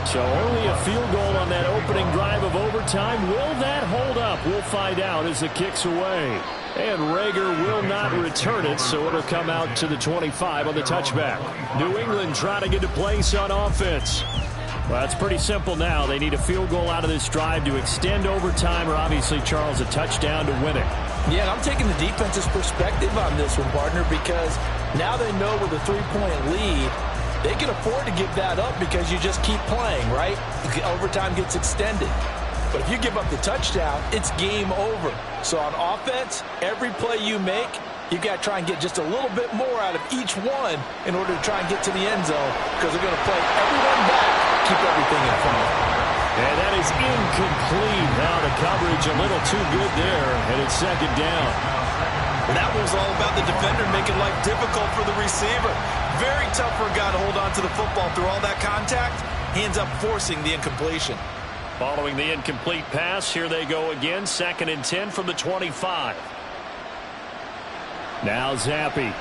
So only a field goal on that opening drive of overtime. Will that hold up? We'll find out as the kick's away. And Rager will not return it, so it'll come out to the 25 on the touchback. New England trying to get a place on offense. Well, it's pretty simple now. They need a field goal out of this drive to extend overtime, or obviously, Charles, a touchdown to win it. Yeah, and I'm taking the defense's perspective on this one, partner, because now they know with a 3-point lead, they can afford to give that up because you just keep playing, right? Overtime gets extended. But if you give up the touchdown, it's game over. So on offense, every play you make, you've got to try and get just a little bit more out of each one in order to try and get to the end zone, because they're going to play everyone back, keep everything in front. And that is incomplete. Now the coverage a little too good there, and it's 2nd down. That was all about the defender making life difficult for the receiver. Very tough for a guy to hold on to the football through all that contact. He ends up forcing the incompletion. Following the incomplete pass, here they go again. 2nd and 10 from the 25. Now Zappi.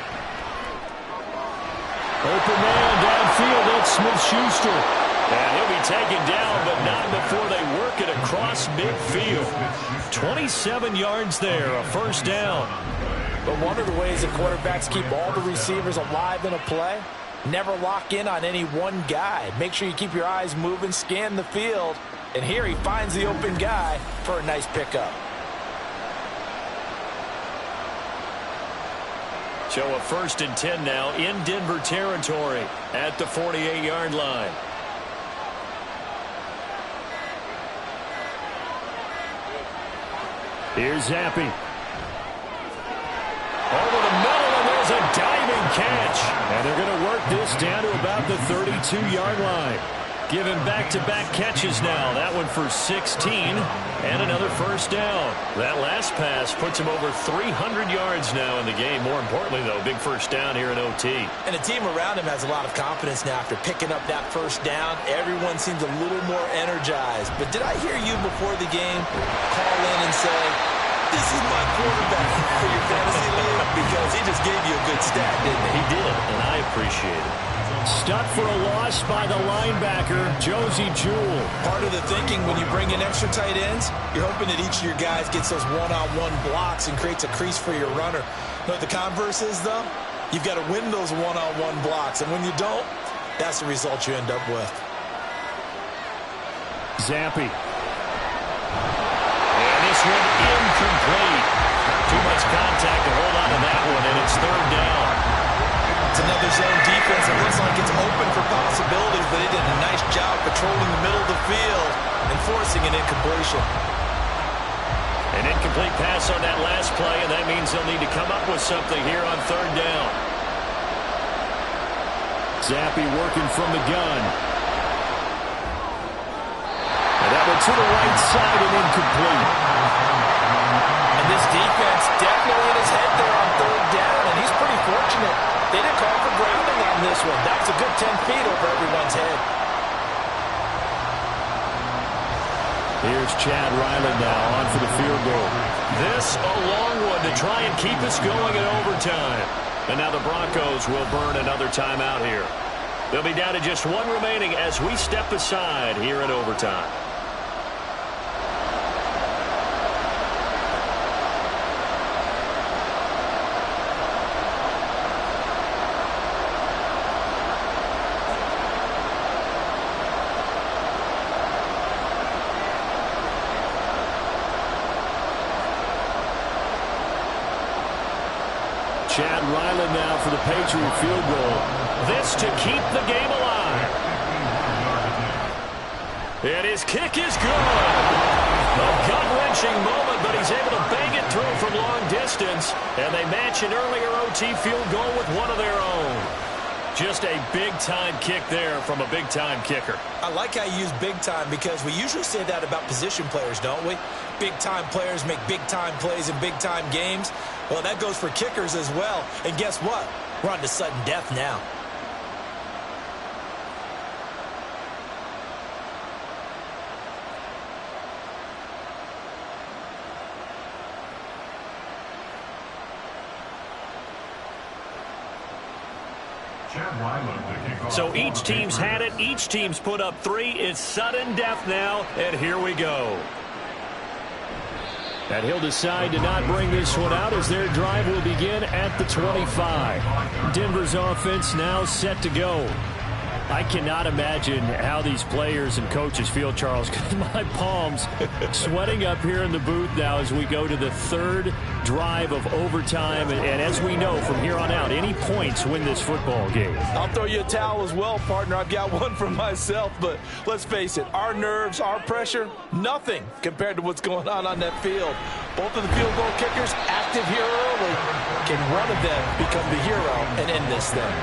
Open man downfield. That's Smith-Schuster. And he'll be taken down, but not before they work it across midfield. 27 yards there, a first down. But one of the ways that quarterbacks keep all the receivers alive in a play, never lock in on any one guy. Make sure you keep your eyes moving, scan the field. And here he finds the open guy for a nice pickup. So a 1st and 10 now in Denver territory at the 48-yard line. Here's Zappi. Over the middle, and there's a diving catch. And they're going to work this down to about the 32-yard line. Giving back-to-back catches now. That one for 16 and another first down. That last pass puts him over 300 yards now in the game. More importantly, though, big first down here in OT. And the team around him has a lot of confidence now after picking up that first down. Everyone seems a little more energized. But did I hear you before the game call in and say, this is my quarterback for your fantasy league? Because he just gave you a good stat, didn't he? He did, and I appreciate it. Stuck for a loss by the linebacker, Josie Jewell. Part of the thinking when you bring in extra tight ends, you're hoping that each of your guys gets those one-on-one blocks and creates a crease for your runner. You know what the converse is, though? You've got to win those one-on-one blocks, and when you don't, that's the result you end up with. Zappi. And this one incomplete. Too much contact to hold on to that one, and it's 3rd down. It's another zone defense. It looks like it's open for possibilities, but they did a nice job patrolling the middle of the field and forcing an incompletion. An incomplete pass on that last play, and that means they'll need to come up with something here on 3rd down. Zappi working from the gun. And that one to the right side and incomplete. And this defense definitely in his head there on 3rd down, and he's pretty fortunate. They didn't call for grounding on this one. That's a good 10 feet over everyone's head. Here's Chad Ryland now on for the field goal. This a long one to try and keep us going in overtime. And now the Broncos will burn another timeout here. They'll be down to just one remaining as we step aside here in overtime. Chad Ryland now for the Patriot field goal. This to keep the game alive. And his kick is good. A gut-wrenching moment, but he's able to bang it through from long distance. And they match an earlier OT field goal with one of their own. Just a big-time kick there from a big-time kicker. I like how you use big-time because we usually say that about position players, don't we? Big-time players make big-time plays in big-time games. Well, that goes for kickers as well. And guess what? We're on to sudden death now. So each team's had it. Each team's put up 3. It's sudden death now, and here we go. And he'll decide to not bring this one out as their drive will begin at the 25. Denver's offense now set to go. I cannot imagine how these players and coaches feel, Charles, because my palms sweating up here in the booth now as we go to the 3rd drive of overtime. And as we know, from here on out, any points win this football game. I'll throw you a towel as well, partner. I've got one for myself, but let's face it, our nerves, our pressure, nothing compared to what's going on that field. Both of the field goal kickers active here early. Can one of them become the hero and end this thing?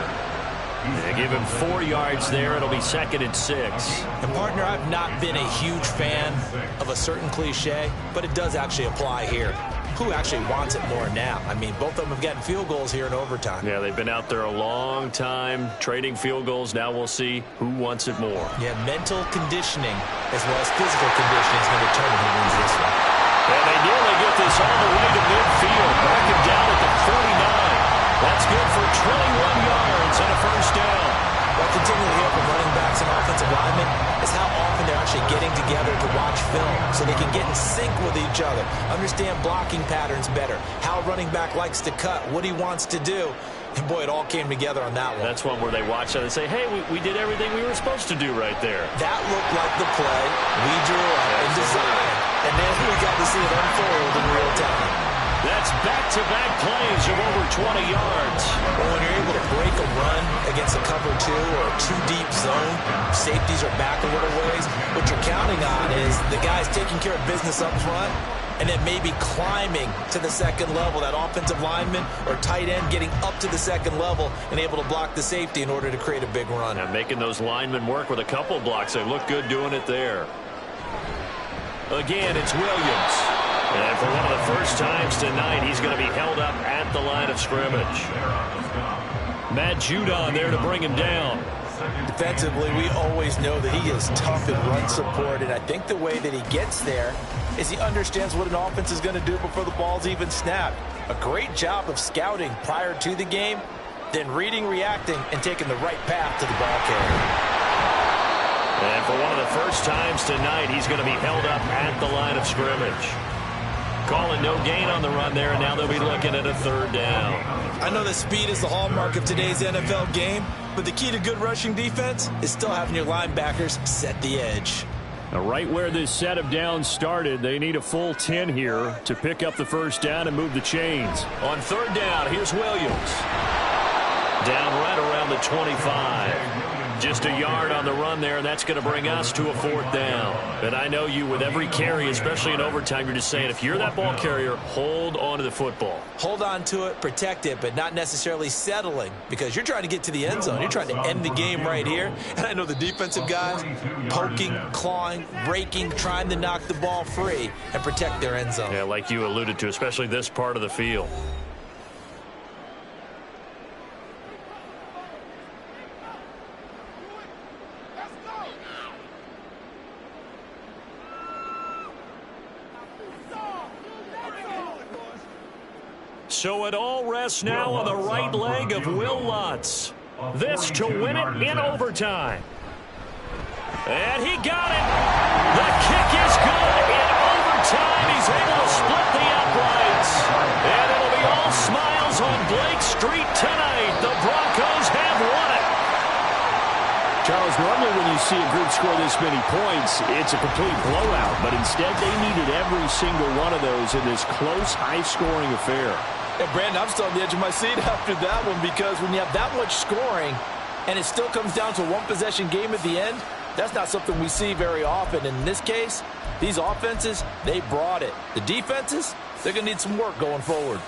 They give him 4 yards there. It'll be 2nd and 6. And, partner, I've not been a huge fan of a certain cliche, but it does actually apply here. who actually wants it more now. I mean, both of them have gotten field goals here in overtime. Yeah, they've been out there a long time trading field goals. Now we'll see who wants it more. Yeah, mental conditioning as well as physical conditioning is going to determine who wins this one. And they nearly get this all the way to midfield. Back him down at the 49. That's good for 21 yards and a first down. What I continually hear from running backs and offensive linemen is how often they're actually getting together to watch film so they can get in sync with each other, understand blocking patterns better, how a running back likes to cut, what he wants to do. And, boy, it all came together on that one. That's one where they watch that and say, hey, we did everything we were supposed to do right there. That looked like the play we drew up and designed. And then we got to see it unfold in real time. That's back-to-back plays of over 20 yards. Well, when you're able to break a run against a cover 2 or a 2-deep zone, safeties are back a little ways. What you're counting on is the guys taking care of business up front and then maybe climbing to the second level. That offensive lineman or tight end getting up to the second level and able to block the safety in order to create a big run. And making those linemen work with a couple blocks. They look good doing it there. Again, it's Williams. And for one of the first times tonight, he's going to be held up at the line of scrimmage. Matt Judon there to bring him down. Defensively, we always know that he is tough in run support, and I think the way that he gets there is he understands what an offense is going to do before the ball's even snapped. A great job of scouting prior to the game, then reading, reacting, and taking the right path to the ball carrier. And for one of the first times tonight, he's going to be held up at the line of scrimmage. Calling no gain on the run there, and now they'll be looking at a third down. I know that speed is the hallmark of today's NFL game, but the key to good rushing defense is still having your linebackers set the edge. Now, right where this set of downs started, they need a full 10 here to pick up the first down and move the chains. On third down, here's Williams. Down right around the 25. Just a yard on the run there, and that's going to bring us to a fourth down. And I know you, with every carry, especially in overtime, you're just saying, if you're that ball carrier, hold on to the football. Hold on to it, protect it, but not necessarily settling, because you're trying to get to the end zone. You're trying to end the game right here. And I know the defensive guys poking, clawing, breaking, trying to knock the ball free and protect their end zone. Yeah, like you alluded to, especially this part of the field. So it all rests now on the right leg of Will Lutz. This to win it in overtime. And he got it. The kick is good in overtime. He's able to split the uprights. And it'll be all smiles on Blake Street tonight. The Broncos have won it. Charles, normally when you see a group score this many points, it's a complete blowout. But instead, they needed every single one of those in this close, high-scoring affair. Yeah, Brandon, I'm still on the edge of my seat after that one, because when you have that much scoring and it still comes down to a one-possession game at the end, that's not something we see very often. And in this case, these offenses, they brought it. The defenses, they're going to need some work going forward.